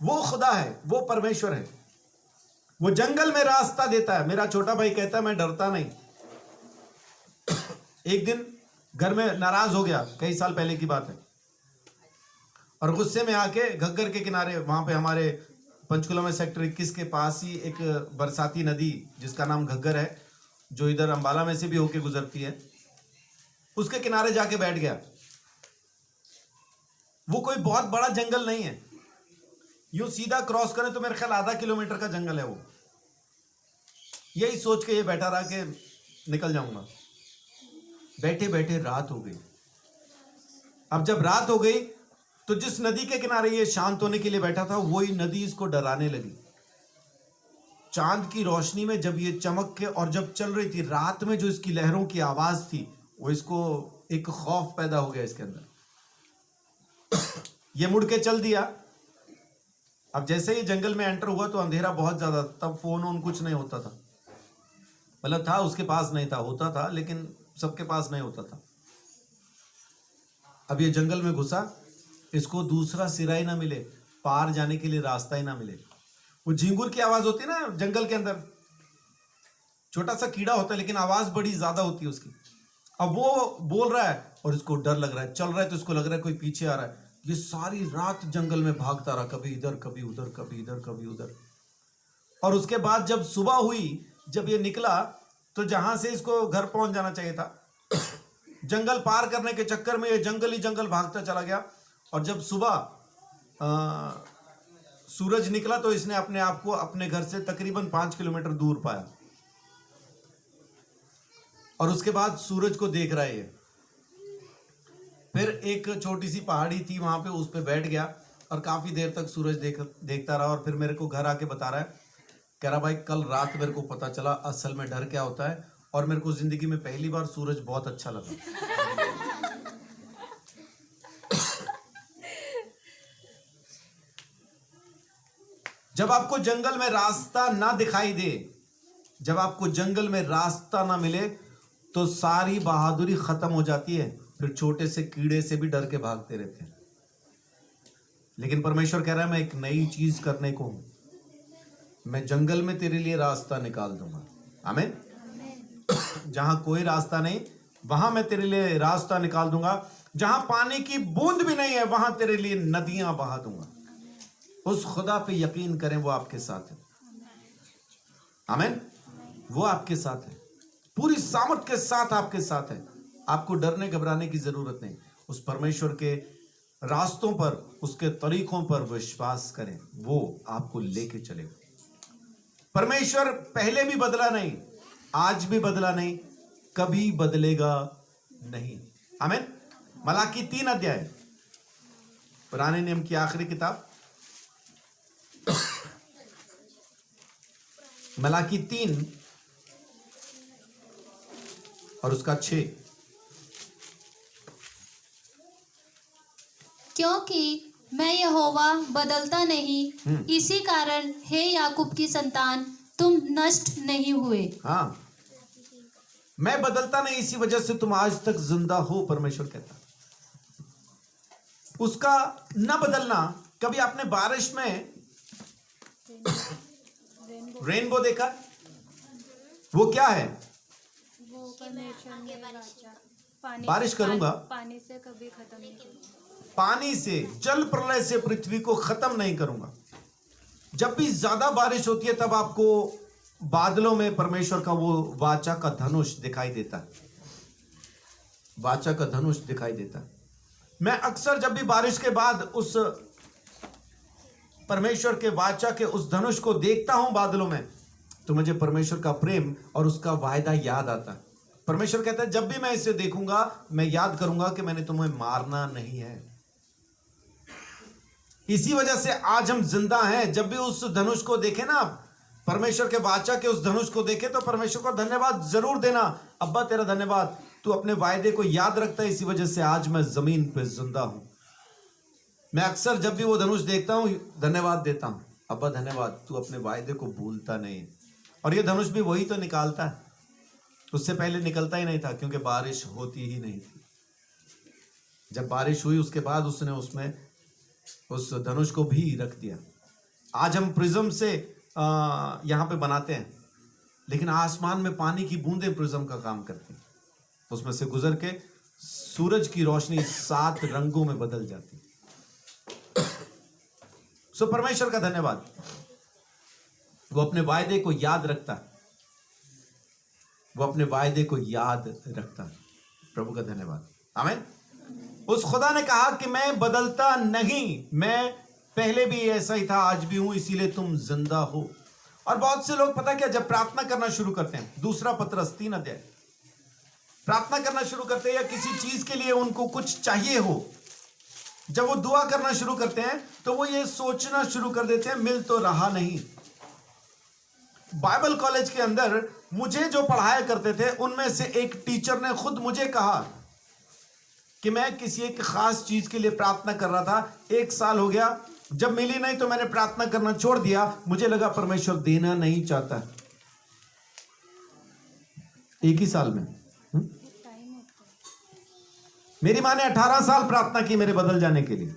A: वो खुदा है, वो परमेश्वर है, वो जंगल में रास्ता देता है। मेरा छोटा भाई कहता है मैं डरता नहीं। एक दिन घर में नाराज हो गया, कई साल पहले की बात है, और गुस्से में आके घग्गर के किनारे, वहां पे हमारे पंचकुला में सेक्टर 21 के पास ही एक बरसाती नदी जिसका नाम घग्गर है, जो इधर अंबाला में से भी होके गुजरती है, उसके किनारे जाके बैठ गया। वो कोई बहुत बड़ा जंगल नहीं है, यूं सीधा क्रॉस करें तो मेरे ख्याल आधा किलोमीटर का जंगल है वो। यही सोच के ये बैठा रहा कि निकल जाऊंगा। बैठे बैठे रात हो गई। अब जब रात हो गई तो जिस नदी के किनारे ये शांत होने के लिए बैठा था, वही नदी इसको डराने लगी। चांद की रोशनी में जब ये चमक के और जब चल रही थी, रात में जो इसकी लहरों की आवाज थी, वो इसको एक खौफ पैदा हो गया इसके अंदर। ये मुड़ के चल दिया। अब जैसे ही जंगल में एंटर हुआ तो अंधेरा बहुत ज्यादा, तब फोन वोन कुछ नहीं होता था, मतलब था उसके पास नहीं था, होता था लेकिन सबके पास नहीं होता था। अब ये जंगल में घुसा, इसको दूसरा सिरा ही ना मिले, पार जाने के लिए रास्ता ही ना मिले। वो झिंगुर की आवाज होती है ना जंगल के अंदर, छोटा सा कीड़ा होता है लेकिन आवाज बड़ी ज्यादा होती है उसकी। अब वो बोल रहा है और इसको डर लग रहा है, चल रहा है तो इसको लग रहा है कोई पीछे आ रहा है। ये सारी रात जंगल में भागता रहा, कभी इधर कभी उधर, कभी इधर कभी उधर। और उसके बाद जब सुबह हुई, जब ये निकला तो जहां से इसको घर पहुंच जाना चाहिए था, जंगल पार करने के चक्कर में ये जंगल ही जंगल भागता चला गया। और जब सुबह सूरज निकला तो इसने अपने आप को अपने घर से तकरीबन 5 किलोमीटर दूर पाया। और उसके बाद सूरज को देख रहा है ये। फिर एक छोटी सी पहाड़ी थी, वहां पे उस पे बैठ गया और काफी देर तक सूरज देखता रहा। और फिर मेरे को घर आके बता रहा है, कह रहा भाई कल रात मेरे को पता चला असल में डर क्या होता है, और मेरे को जिंदगी में पहली बार सूरज बहुत अच्छा लगा। जब आपको जंगल में रास्ता ना दिखाई दे, जब आपको जंगल में रास्ता ना मिले, तो सारी बहादुरी खत्म हो जाती है। फिर छोटे से कीड़े से भी डर के भागते रहते हैं। लेकिन परमेश्वर कह रहा है मैं एक नई चीज करने को हूं, मैं जंगल में तेरे लिए रास्ता निकाल दूंगा। आमीन। जहां कोई रास्ता नहीं, वहां मैं तेरे लिए रास्ता निकाल दूंगा। जहां पानी की बूंद भी नहीं है, वहां तेरे लिए नदियां बहा दूंगा। उस खुदा पे यकीन करें, वो आपके साथ है। आमीन। वो आपके साथ है, पूरी सामर्थ के साथ आपके साथ है। आपको डरने घबराने की जरूरत नहीं। उस परमेश्वर के रास्तों पर, उसके तरीकों पर विश्वास करें, वो आपको लेके चलेगा। परमेश्वर पहले भी बदला नहीं, आज भी बदला नहीं, कभी बदलेगा नहीं। आमीन। मलाकी 3 अध्याय, पुराने नियम की आखिरी किताब, मलाकी 3 और उसका 6।
B: क्योंकि मैं यहोवा बदलता नहीं, इसी कारण हे याकूब की संतान, तुम नष्ट नहीं हुए।
A: हाँ, मैं बदलता नहीं, इसी वजह से तुम आज तक जिंदा हो, परमेश्वर कहता। उसका न बदलना, कभी आपने बारिश में रेनबो देखा? वो क्या है?
C: वो का नेचर में राजा पानी
A: बारिश करूंगा,
C: पानी से कभी खत्म नहीं करूंगा।
A: पानी से, जल प्रलय से पृथ्वी को खत्म नहीं करूंगा। जब भी ज्यादा बारिश होती है तब आपको बादलों में परमेश्वर का वो वाचा का धनुष दिखाई देता है। वाचा का धनुष दिखाई देता है। मैं अक्सर जब भी बारिश के बाद उस परमेश्वर के वाचा के उस धनुष को देखता हूं बादलों में, तो मुझे परमेश्वर का प्रेम और उसका वायदा याद आता है। परमेश्वर कहता है जब भी मैं इसे देखूंगा, मैं याद करूंगा कि मैंने तुम्हें मारना नहीं है। इसी वजह से आज हम जिंदा हैं। जब भी उस धनुष को देखें ना, परमेश्वर के वाचा के उस धनुष को देखें, तो परमेश्वर को धन्यवाद जरूर देना। अब्बा तेरा धन्यवाद, तू अपने वायदे को याद रखता है, इसी वजह से आज मैं जमीन पे जिंदा हूं। मैं अक्सर जब भी वो धनुष देखता हूं, धन्यवाद देता हूं। अब्बा धन्यवाद, तू अपने वायदे को भूलता नहीं। और ये धनुष भी वही तो निकालता है, उससे पहले निकलता ही नहीं था, क्योंकि बारिश होती ही नहीं थी। जब बारिश हुई उसके बाद उसने उसमें उस धनुष को भी रख दिया। आज हम प्रिज्म से यहाँ पे बनाते हैं, लेकिन आसमान में पानी की बूंदें प्रिज्म का काम करती हैं। उसमें से गुजर के सूरज की रोशनी 7 रंगों में बदल जाती। सो परमेश्वर का धन्यवाद, वो अपने वायदे को याद रखता है। वो अपने वायदे को याद रखता है। प्रभु का धन्यवाद, आमीन। उस खुदा ने कहा कि मैं बदलता नहीं, मैं पहले भी ऐसा ही था, आज भी हूं, इसीलिए तुम जिंदा हो। और बहुत से लोग पता क्या, जब प्रार्थना करना शुरू करते हैं, 2 पत्रस 3 अध्याय, प्रार्थना करना शुरू करते हैं या किसी चीज के लिए उनको कुछ चाहिए हो, जब वो दुआ करना शुरू करते हैं तो वो ये सोचना शुरू कर देते हैं मिल तो रहा नहीं। बाइबल कॉलेज के अंदर मुझे जो पढ़ाया करते थे, उनमें से एक टीचर ने खुद मुझे कहा कि मैं किसी एक खास चीज के लिए प्रार्थना कर रहा था, 1 साल हो गया, जब मिली नहीं तो मैंने प्रार्थना करना छोड़ दिया। मुझे लगा परमेश्वर देना नहीं चाहता। 1 ही साल में
C: टाइम होता है।
A: मेरी माँ ने 18 साल प्रार्थना की मेरे बदल जाने के लिए।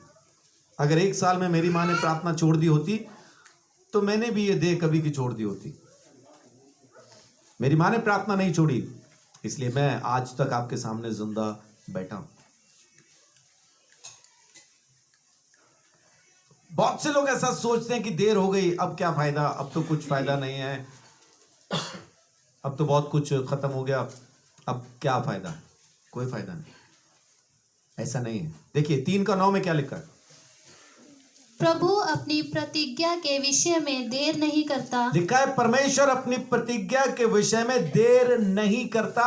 A: अगर 1 साल में मेरी माँ ने प्रार्थना छोड़ दी होती तो मैंने भी ये देह कभी की छोड़ दी होती। मेरी माँ ने प्रार्थना नहीं छोड़ी, इसलिए मैं आज तक आपके सामने जिंदा बैठा हूं। बहुत से लोग ऐसा सोचते हैं कि देर हो गई, अब क्या फायदा, अब तो कुछ फायदा नहीं है, अब तो बहुत कुछ खत्म हो गया, अब क्या फायदा। कोई फायदा नहीं, ऐसा नहीं है। देखिए 3:9 में क्या लिखा है?
B: प्रभु अपनी प्रतिज्ञा के विषय में देर नहीं करता।
A: लिखा है परमेश्वर अपनी प्रतिज्ञा के विषय में देर नहीं करता।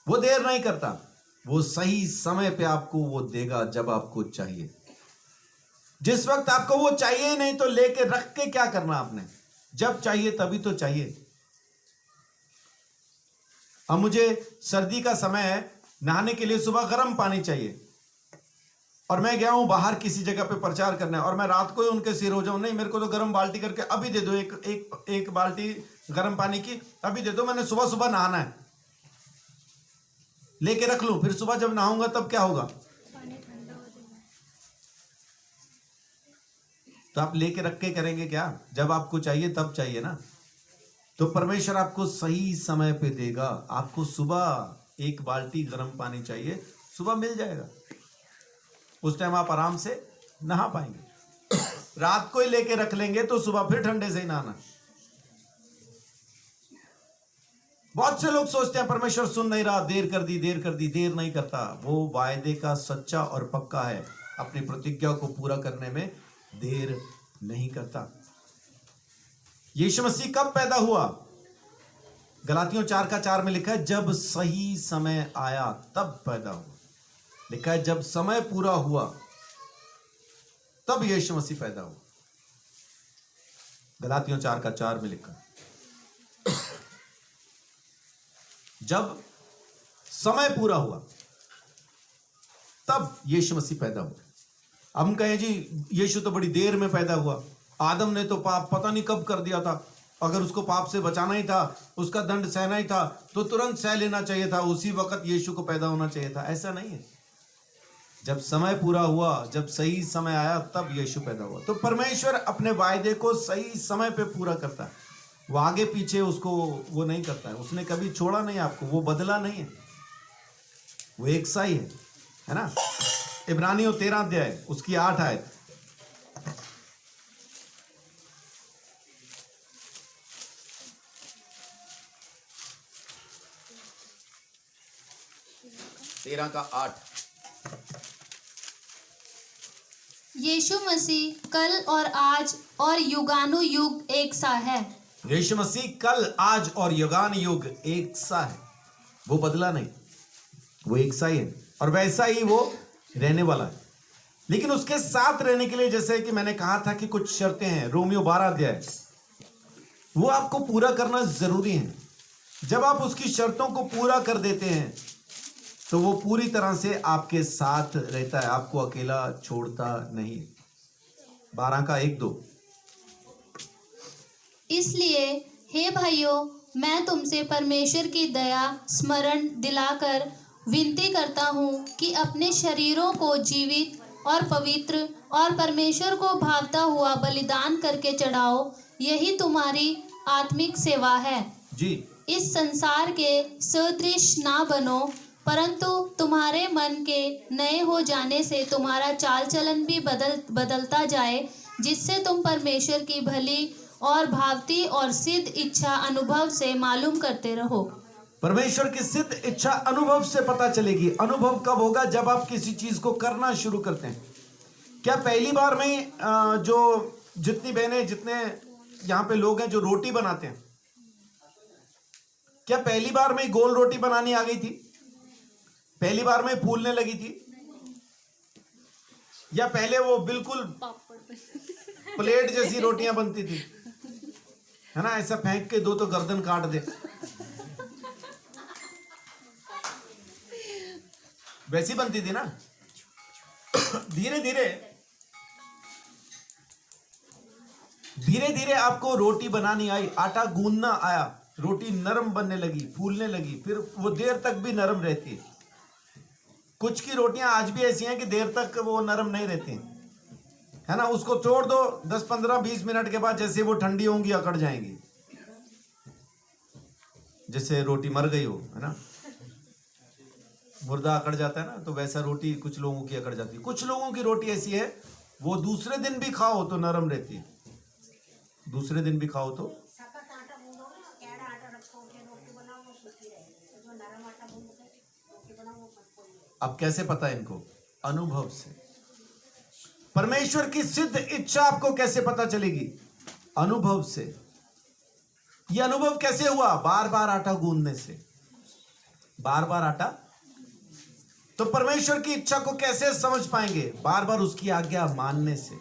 A: वो देर नहीं करता, वो सही समय पे आपको वो देगा जब आपको चाहिए। जिस वक्त आपको वो चाहिए नहीं तो लेके रख के क्या करना आपने, जब चाहिए तभी तो चाहिए। अब मुझे सर्दी का समय है, नहाने के लिए सुबह गर्म पानी चाहिए, और मैं गया हूं बाहर किसी जगह पे प्रचार करने, और मैं रात को ही उनके सिर हो जाऊं, नहीं मेरे को तो गर्म बाल्टी करके अभी दे दो, एक बाल्टी गर्म पानी की अभी दे दो, मैंने सुबह सुबह नहाना है, लेके रख लूं, फिर सुबह जब नहाऊंगा तब क्या होगा?
C: पानी ठंडा हो जाएगा।
A: तो आप लेके रख के करेंगे क्या? जब आपको चाहिए तब चाहिए ना। तो परमेश्वर आपको सही समय पे देगा। आपको सुबह 1 बाल्टी गर्म पानी चाहिए, सुबह मिल जाएगा, उस टाइम आप आराम से नहा पाएंगे। रात को ही लेके रख लेंगे तो सुबह फिर ठंडे से ही नहाना। बहुत से लोग सोचते हैं परमेश्वर सुन नहीं रहा, देर कर दी, देर कर दी। देर नहीं करता, वो वायदे का सच्चा और पक्का है, अपनी प्रतिज्ञा को पूरा करने में देर नहीं करता। यीशु मसीह कब पैदा हुआ? गलातियों 4:4 में लिखा है जब सही समय आया तब पैदा हुआ। लिखा है जब समय पूरा हुआ तब यीशु मसीह पैदा हुआ। गलातियों 4:4 में लिखा, जब समय पूरा हुआ तब यीशु मसीह पैदा हुआ। हम कहें जी यीशु तो बड़ी देर में पैदा हुआ, आदम ने तो पाप पता नहीं कब कर दिया था, अगर उसको पाप से बचाना ही था, उसका दंड सहना ही था तो तुरंत सह लेना चाहिए था, उसी वक्त यीशु को पैदा होना चाहिए था। ऐसा नहीं है। जब समय पूरा हुआ, जब सही समय आया तब यीशु पैदा हुआ। तो परमेश्वर अपने वायदे को सही समय पे पूरा करता है। वो आगे पीछे उसको वो नहीं करता है। उसने कभी छोड़ा नहीं आपको, वो बदला नहीं है, वो एक सा ही है ना। इब्रानियों 13 अध्याय उसकी 8 आयत, तेरह का 8।
B: यीशु मसीह कल और आज और युगानुयुग एक सा है।
A: यीशु मसीह कल, आज और युगान युग एक सा है। वो बदला नहीं, वो एक सा ही है और वैसा ही वो रहने वाला है। लेकिन उसके साथ रहने के लिए, जैसे कि मैंने कहा था कि कुछ शर्तें हैं, रोमियो 12 अध्याय, वो आपको पूरा करना जरूरी है। जब आप उसकी शर्तों को पूरा कर देते हैं तो वो पूरी तरह से आपके साथ रहता है, आपको अकेला छोड़ता नहीं। 12 का 1-2।
B: इसलिए हे भाइयों, मैं तुमसे परमेश्वर की दया स्मरण दिलाकर विनती करता हूँ कि अपने शरीरों को जीवित और पवित्र और परमेश्वर को भावता हुआ बलिदान करके चढ़ाओ, यही तुम्हारी आत्मिक सेवा है।
A: जी,
B: इस संसार के सदृश ना बनो, परंतु तुम्हारे मन के नए हो जाने से तुम्हारा चाल चलन भी बदलता जाए, जिससे तुम परमेश्वर की भली और भावती और सिद्ध इच्छा अनुभव से मालूम करते रहो।
A: परमेश्वर की सिद्ध इच्छा अनुभव से पता चलेगी। अनुभव कब होगा? जब आप किसी चीज को करना शुरू करते हैं। क्या पहली बार में जो जितनी बहनें, जितने यहाँ पे लोग हैं जो रोटी बनाते हैं, क्या पहली बार में गोल रोटी बनानी आ गई थी? पहली बार में फूलने लगी थी? या पहले वो बिल्कुल प्लेट जैसी रोटियां बनती थी, है ना, ऐसा फेंक के दो तो गर्दन काट दे, वैसी बनती थी ना। धीरे धीरे धीरे धीरे आपको रोटी बनानी आई, आटा गूंदना आया, रोटी नरम बनने लगी, फूलने लगी, फिर वो देर तक भी नरम रहती है। कुछ की रोटियां आज भी ऐसी हैं कि देर तक वो नरम नहीं रहती, है ना। उसको छोड़ दो 10, 15, 20 मिनट के बाद जैसे वो ठंडी होंगी अकड़ जाएंगी, जैसे रोटी मर गई हो, है ना, मुर्दा अकड़ जाता है ना, तो वैसा रोटी कुछ लोगों की अकड़ जाती है। कुछ लोगों की रोटी ऐसी है वो दूसरे दिन भी खाओ तो नरम रहती है, दूसरे दिन भी खाओ तो। अब कैसे पता है इनको? अनुभव से। परमेश्वर की सिद्ध इच्छा आपको कैसे पता चलेगी? अनुभव से। यह अनुभव कैसे हुआ? बार बार आटा गूंदने से, बार बार आटा। तो परमेश्वर की इच्छा को कैसे समझ पाएंगे? बार बार उसकी आज्ञा मानने से,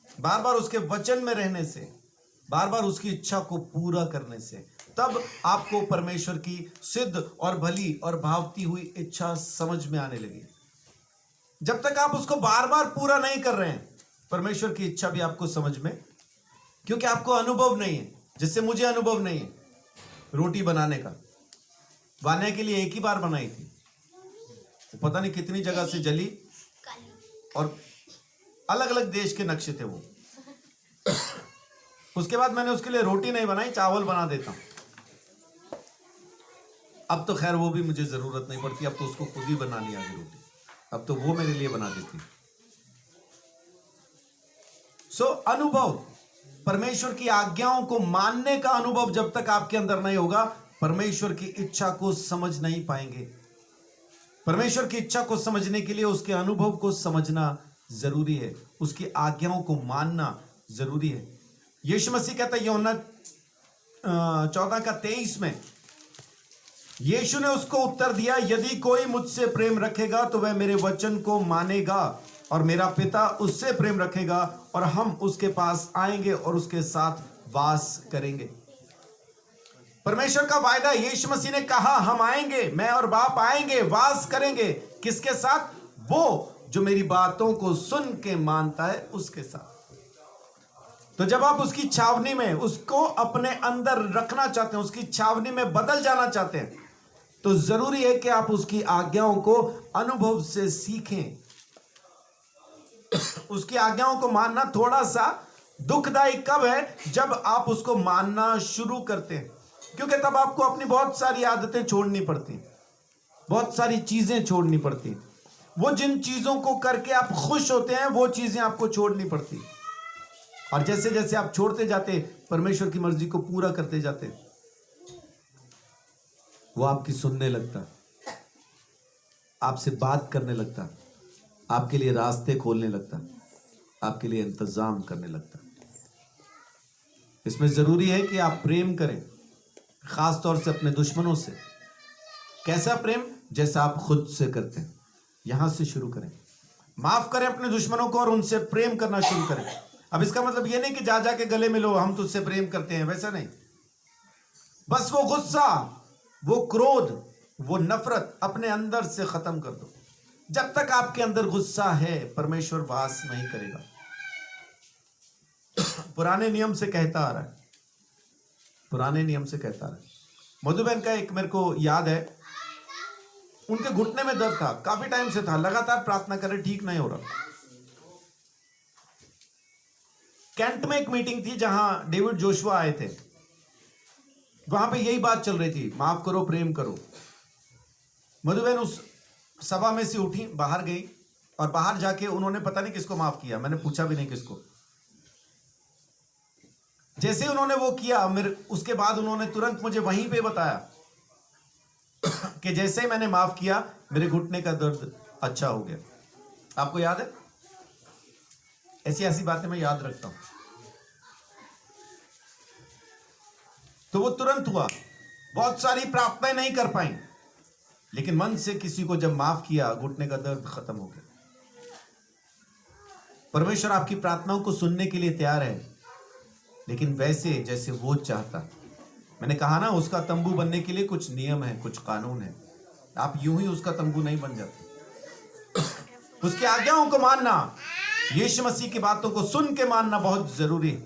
A: बार बार उसके वचन में रहने से, बार बार उसकी इच्छा को पूरा करने से। तब आपको परमेश्वर की सिद्ध और भली और भावती हुई इच्छा समझ में आने लगी। जब तक आप उसको बार बार पूरा नहीं कर रहे हैं, परमेश्वर की इच्छा भी आपको समझ में, क्योंकि आपको अनुभव नहीं है। जिससे मुझे अनुभव नहीं है रोटी बनाने का। बनाने के लिए एक ही बार बनाई थी, पता नहीं कितनी जगह से जली, और अलग अलग देश के नक्शे थे वो। उसके बाद मैंने उसके लिए रोटी नहीं बनाई, चावल बना देता हूं। अब तो खैर वो भी मुझे जरूरत नहीं पड़ती, अब तो उसको खुद ही बनानी आ गई रोटी, अब तो वो मेरे लिए बना देती। सो अनुभव, परमेश्वर की आज्ञाओं को मानने का अनुभव जब तक आपके अंदर नहीं होगा, परमेश्वर की इच्छा को समझ नहीं पाएंगे। परमेश्वर की इच्छा को समझने के लिए उसके अनुभव को समझना जरूरी है, उसकी आज्ञाओं को मानना जरूरी है। यीशु मसीह कहता है यूहन्ना 14:23 में, यीशु ने उसको उत्तर दिया, यदि कोई मुझसे प्रेम रखेगा तो वह मेरे वचन को मानेगा और मेरा पिता उससे प्रेम रखेगा और हम उसके पास आएंगे और उसके साथ वास करेंगे। परमेश्वर का वायदा, यीशु मसीह ने कहा हम आएंगे, मैं और बाप आएंगे, वास करेंगे। किसके साथ? वो जो मेरी बातों को सुन के मानता है उसके साथ। तो जब आप उसकी छावनी में उसको अपने अंदर रखना चाहते हैं, उसकी छावनी में बदल जाना चाहते हैं, तो जरूरी है कि आप उसकी आज्ञाओं को अनुभव से सीखें। उसकी आज्ञाओं को मानना थोड़ा सा दुखदायी कब है? जब आप उसको मानना शुरू करते हैं, क्योंकि तब आपको अपनी बहुत सारी आदतें छोड़नी पड़ती, बहुत सारी चीजें छोड़नी पड़ती। वो जिन चीजों को करके आप खुश होते हैं वो चीजें आपको छोड़नी पड़ती। और जैसे जैसे आप छोड़ते जाते, परमेश्वर की मर्जी को पूरा करते जाते, वो आपकी सुनने लगता, आपसे बात करने लगता, आपके लिए रास्ते खोलने लगता, आपके लिए इंतजाम करने लगता। इसमें जरूरी है कि आप प्रेम करें, खास तौर से अपने दुश्मनों से। कैसा प्रेम? जैसा आप खुद से करते हैं। यहां से शुरू करें, माफ करें अपने दुश्मनों को और उनसे प्रेम करना शुरू करें। अब इसका मतलब यह नहीं कि जा जाके गले मिलो, हम तुझसे प्रेम करते हैं, वैसा नहीं। बस वो गुस्सा, वो क्रोध, वो नफरत अपने अंदर से खत्म कर दो। जब तक आपके अंदर गुस्सा है, परमेश्वर वास नहीं करेगा। पुराने नियम से कहता आ रहा है, पुराने नियम से कहता आ रहा है। मधुबन का एक मेरे को याद है, उनके घुटने में दर्द था, काफी टाइम से था, लगातार प्रार्थना कर रहे, ठीक नहीं हो रहा। कैंट में एक मीटिंग थी जहां डेविड जोशुआ आए थे, वहां पे यही बात चल रही थी, माफ करो, प्रेम करो। मधुबन उस सभा में से उठी, बाहर गई, और बाहर जाके उन्होंने पता नहीं किसको माफ किया, मैंने पूछा भी नहीं किसको। जैसे ही उन्होंने वो किया, मेरे उसके बाद उन्होंने तुरंत मुझे वहीं पे बताया कि जैसे ही मैंने माफ किया, मेरे घुटने का दर्द अच्छा हो गया। आपको याद है? ऐसी ऐसी बातें मैं याद रखता हूं। तो वो तुरंत हुआ। बहुत सारी प्रार्थनाएं नहीं कर पाई, लेकिन मन से किसी को जब माफ किया, घुटने का दर्द खत्म हो गया। परमेश्वर आपकी प्रार्थनाओं को सुनने के लिए तैयार है, लेकिन वैसे जैसे वो चाहता। मैंने कहा ना, उसका तंबू बनने के लिए कुछ नियम है, कुछ कानून है। आप यूं ही उसका तंबू नहीं बन जाते। उसकी आज्ञाओं को मानना, यीशु मसीह की बातों को सुन के मानना बहुत जरूरी है।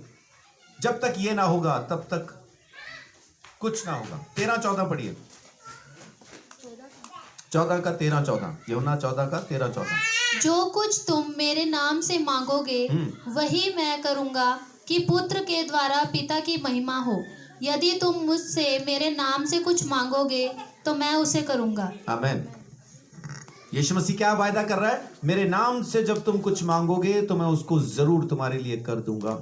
A: जब तक ये ना होगा, तब तक कुछ ना होगा। 13-14 पढ़िए, 14 का 13-14, यूहन्ना 14 का 13-14।
B: जो कुछ तुम मेरे नाम से मांगोगे वही मैं करूंगा, कि पुत्र के द्वारा पिता की महिमा हो। यदि तुम मुझसे मेरे नाम से कुछ मांगोगे तो मैं उसे करूंगा।
A: आमीन। यीशु मसीह क्या वायदा कर रहा है? मेरे नाम से जब तुम कुछ मांगोगे तो मैं उसको जरूर तुम्हारे लिए कर दूंगा।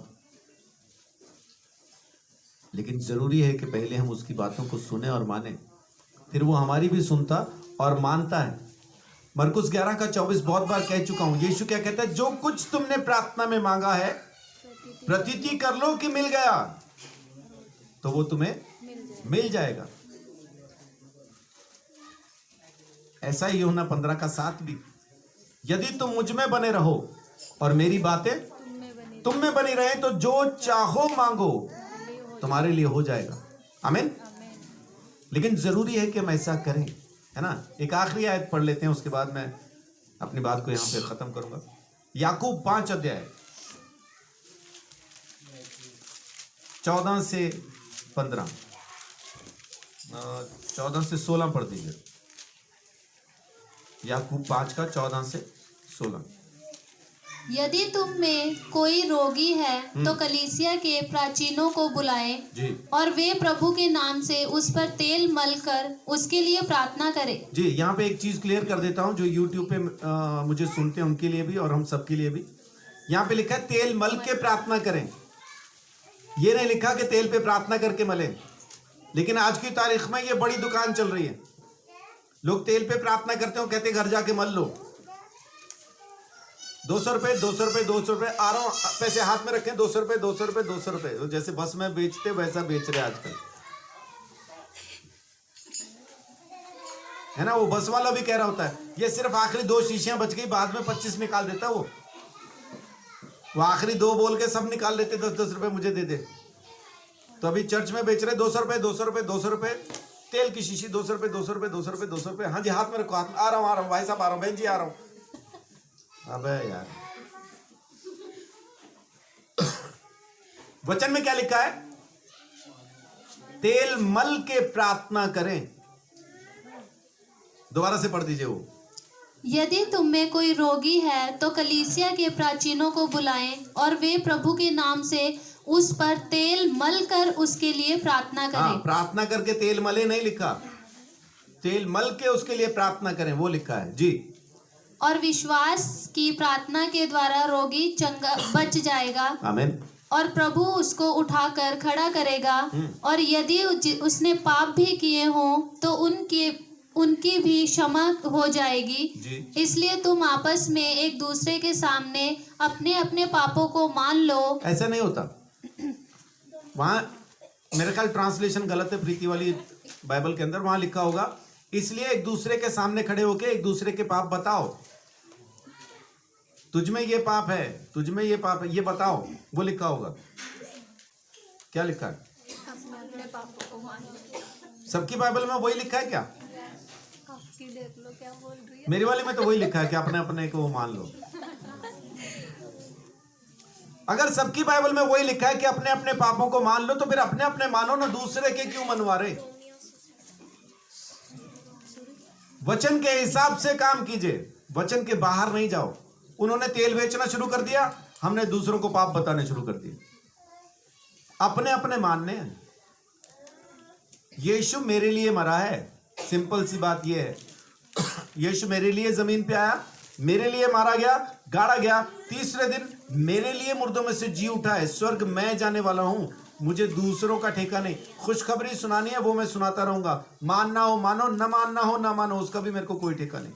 A: लेकिन जरूरी है कि पहले हम उसकी बातों को सुने और माने, फिर वो हमारी भी सुनता और मानता है। मरकुस 11 का 24 बहुत बार कह चुका हूं। यीशु क्या कहता है? जो कुछ तुमने प्रार्थना में मांगा है, प्रतीति कर लो कि मिल गया, तो वो तुम्हें मिल जाएगा। ऐसा ही यूहन्ना 15 का 7 भी, यदि तुम मुझ में बने रहो और मेरी बातें तुम में बनी रहे, तो जो चाहो मांगो तुम्हारे लिए हो जाएगा। आमीन। लेकिन जरूरी है कि हम ऐसा करें, है ना। एक आखिरी आयत पढ़ लेते हैं, उसके बाद मैं अपनी बात को यहां पे खत्म करूंगा। याकूब 5 अध्याय 14 से 15, 14 से 16 पढ़ दीजिए। याकूब 5 का 14 से 16।
B: यदि तुम में कोई रोगी है तो कलीसिया के प्राचीनों को बुलाएं
A: जी,
B: और वे प्रभु के नाम से उस पर तेल मलकर उसके लिए प्रार्थना करें।
A: जी, यहाँ पे एक चीज क्लियर कर देता हूँ, जो यूट्यूब पे मुझे सुनते हैं उनके लिए भी और हम सबके लिए भी। यहाँ पे लिखा है तेल मल के प्रार्थना करें, ये नहीं लिखा कि तेल पे प्रार्थना करके मले। लेकिन आज की तारीख में ये बड़ी दुकान चल रही है, लोग तेल पे प्रार्थना करते हो, कहते घर जाके मल लो। 200 रुपए 200 रुपए 200 रुपए, आ रहा हूँ, पैसे हाथ में रखें, 200 रुपए 200 रुपए 200 रुपए, जैसे बस में बेचते वैसा बेच रहे आजकल, है ना। वो बस वाला भी कह रहा होता है ये सिर्फ आखिरी 2 शीशियां बच गई, बाद में 25 निकाल देता। वो आखिरी 2 बोल के सब निकाल लेते, 10-10 रुपए मुझे दे दे। तो अभी चर्च में बेच रहे 200 रुपए 200 रुपए 200 रुपए, तेल की शीशी 200 रुपए 200 रुपए 200 रुपए 200 रुपए। हाँ जी, हाथ में रखो, हाथ में। आ रहा हूँ भाई साहब, आ रहा हूँ, बहन जी आ रहा हूँ। अबे यार, वचन में क्या लिखा है? तेल मल के प्रार्थना करें। दोबारा से पढ़ दीजिए वो।
B: यदि तुम में कोई रोगी है तो कलीसिया के प्राचीनों को बुलाएं और वे प्रभु के नाम से उस पर तेल मल कर उसके लिए प्रार्थना करें।
A: हाँ, प्रार्थना करके तेल मले नहीं लिखा, तेल मल के उसके लिए प्रार्थना करें, वो लिखा है जी।
B: और विश्वास की प्रार्थना के द्वारा रोगी चंगा बच जाएगा
A: आमीन।
B: और प्रभु उसको उठाकर खड़ा करेगा। और यदि उसने पाप भी किए हों तो उनकी भी क्षमा हो जाएगी
A: जी।
B: इसलिए तुम आपस में एक दूसरे के सामने अपने अपने पापों को मान लो।
A: ऐसा नहीं होता, वहां मेरे ख्याल ट्रांसलेशन गलत है प्रीति वाली बाइबल के अंदर। वहां लिखा होगा इसलिए एक दूसरे के सामने खड़े होके एक दूसरे के पाप बताओ। तुझ में ये पाप है, तुझ में ये पाप है, ये बताओ, वो लिखा होगा। क्या लिखा है?
C: अपने पापों को मान लो।
A: सबकी बाइबल में वही लिखा है क्या?
C: आपकी देख लो क्या बोल रही है।
A: मेरी वाली में तो वही लिखा है कि अपने अपने को मान लो। अगर सबकी बाइबल में वही लिखा है कि अपने अपने पापों को मान लो, तो फिर अपने अपने मानो ना, दूसरे के क्यों मनवा रहे? वचन के हिसाब से काम कीजिए, वचन के बाहर नहीं जाओ। उन्होंने तेल बेचना शुरू कर दिया, हमने दूसरों को पाप बताने शुरू कर दिए। अपने अपने मानने हैं। यीशु मेरे लिए मरा है, सिंपल सी बात यह है। यीशु मेरे लिए जमीन पे आया, मेरे लिए मारा गया, गाड़ा गया, तीसरे दिन मेरे लिए मुर्दों में से जी उठा है। स्वर्ग मैं जाने वाला हूं, मुझे दूसरों का ठेका नहीं। खुशखबरी सुनानी है, वो मैं सुनाता रहूंगा। मानना हो मानो, न मानना हो ना मानो, उसका भी मेरे को कोई ठेका नहीं।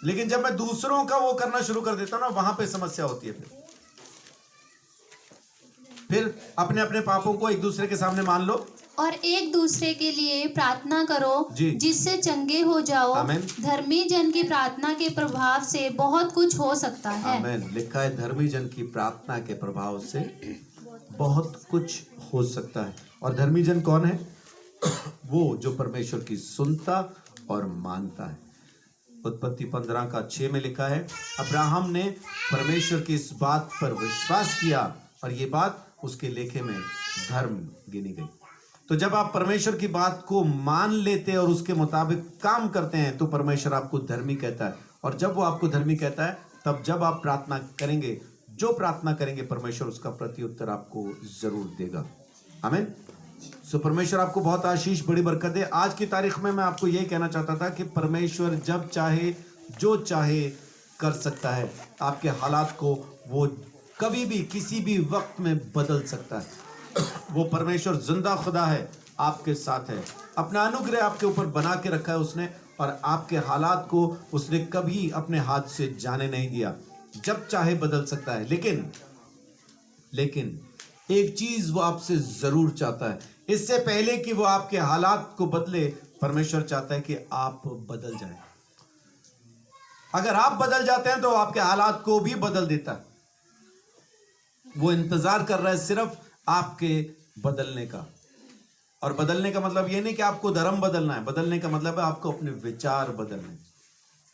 A: लेकिन जब मैं दूसरों का वो करना शुरू कर देता हूं ना, वहां पे समस्या होती है। फिर अपने अपने पापों को एक दूसरे के सामने मान लो
B: और एक दूसरे के लिए प्रार्थना करो
A: जी।
B: जिससे चंगे हो जाओ।
A: आमीन।
B: धर्मी जन की प्रार्थना के प्रभाव से बहुत कुछ हो सकता है।
A: आमीन। लिखा है धर्मी जन की प्रार्थना के प्रभाव से बहुत कुछ हो सकता है। और धर्मी जन कौन है? वो जो परमेश्वर की सुनता और मानता है। उत्पत्ति 15:6 में लिखा है, अब्राहम ने परमेश्वर की इस बात पर विश्वास किया और ये बात उसके लेखे में धर्म गिनी गई। तो जब आप परमेश्वर की बात को मान लेते हैं और उसके मुताबिक काम करते हैं, तो परमेश्वर आपको धर्मी कहता है। और जब वो आपको धर्मी कहता है, तब जब आप प्रार्थना करेंगे, जो प्रार्थना करेंगे, परमेश्वर उसका प्रत्युत्तर आपको जरूर देगा। आमीन। सो परमेश्वर आपको बहुत आशीष, बड़ी बरकत दे। आज की तारीख में मैं आपको यही कहना चाहता था कि परमेश्वर जब चाहे जो चाहे कर सकता है। आपके हालात को वो कभी भी किसी भी वक्त में बदल सकता है। वो परमेश्वर जिंदा खुदा है, आपके साथ है। अपना अनुग्रह आपके ऊपर बना के रखा है उसने, और आपके हालात को उसने कभी अपने हाथ से जाने नहीं दिया। जब चाहे बदल सकता है। लेकिन एक चीज वो आपसे जरूर चाहता है, इससे पहले कि वो आपके हालात को बदले, परमेश्वर चाहता है कि आप बदल जाएं। अगर आप बदल जाते हैं तो आपके हालात को भी बदल देता है। वो इंतजार कर रहा है सिर्फ आपके बदलने का। और बदलने का मतलब ये नहीं कि आपको धर्म बदलना है, बदलने का मतलब है आपको अपने विचार बदलने,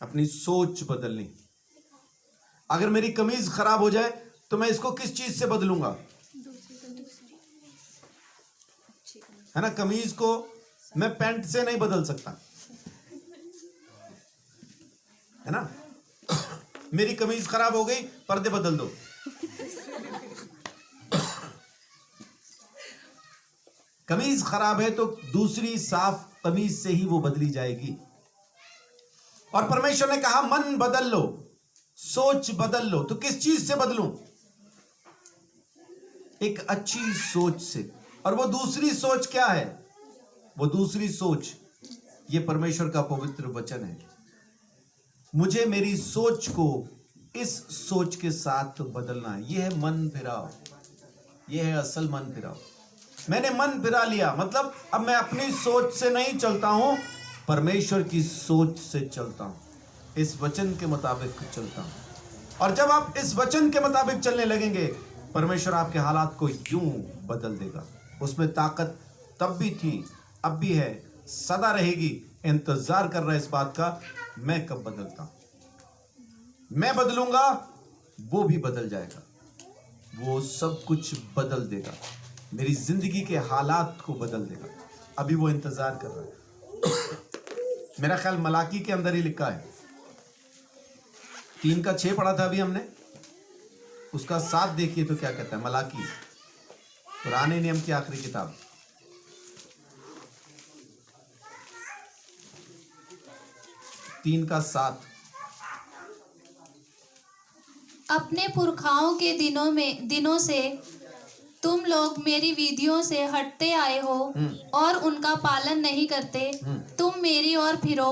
A: अपनी सोच बदलनी। अगर मेरी कमीज खराब हो जाए तो मैं इसको किस चीज से बदलूंगा? है ना, कमीज को मैं पैंट से नहीं बदल सकता, है ना। मेरी कमीज खराब हो गई, पर्दे बदल दो। कमीज खराब है तो दूसरी साफ कमीज से ही वो बदली जाएगी। और परमेश्वर ने कहा मन बदल लो, सोच बदल लो। तो किस चीज से बदलूं? एक अच्छी सोच से। और वो दूसरी सोच क्या है? वो दूसरी सोच ये परमेश्वर का पवित्र वचन है। मुझे मेरी सोच को इस सोच के साथ बदलना है। यह है मन फिराव, यह है असल मन फिराव। मैंने मन फिरा लिया, मतलब अब मैं अपनी सोच से नहीं चलता हूं, परमेश्वर की सोच से चलता हूं, इस वचन के मुताबिक चलता हूं। और जब आप इस वचन के मुताबिक चलने लगेंगे, परमेश्वर आपके हालात को यूं बदल देगा। उसमें ताकत तब भी थी, अब भी है, सदा रहेगी। इंतजार कर रहा है इस बात का, मैं कब बदलता हूं। मैं बदलूंगा, वो भी बदल जाएगा, वो सब कुछ बदल देगा, मेरी जिंदगी के हालात को बदल देगा। अभी वो इंतजार कर रहा है। मेरा ख्याल मलाकी के अंदर ही लिखा है, 3:6 पढ़ा था अभी हमने, उसका 7 देखिए तो क्या कहता है। मलाकी पुराने नियम की आखिरी किताब, 3:7।
B: अपने पुरखाओं के दिनों से तुम लोग मेरी विधियों से हटते आए हो और उनका पालन नहीं करते। तुम मेरी ओर फिरो,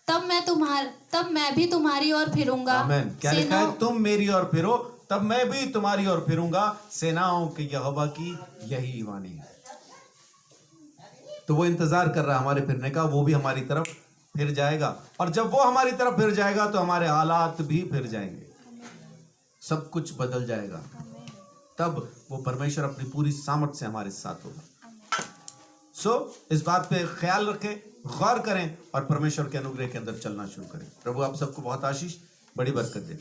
B: तब मैं भी तुम्हारी ओर फिरूंगा।
A: आमीन। क्या लिखा है? तुम मेरी ओर फिरो, तब मैं भी तुम्हारी ओर फिरूंगा। सेनाओं के यहोवा की यही वाणी है। तो वो इंतजार कर रहा है हमारे फिरने का, वो भी हमारी तरफ फिर जाएगा। और जब वो हमारी तरफ फिर जाएगा तो हमारे हालात भी फिर जाएंगे, सब कुछ बदल जाएगा। तब वो परमेश्वर अपनी पूरी सामर्थ से हमारे साथ होगा। इस बात पे ख्याल रखें, गौर करें और परमेश्वर के अनुग्रह के अंदर चलना शुरू करें। प्रभु आप सबको बहुत आशीष, बड़ी बरकत दे।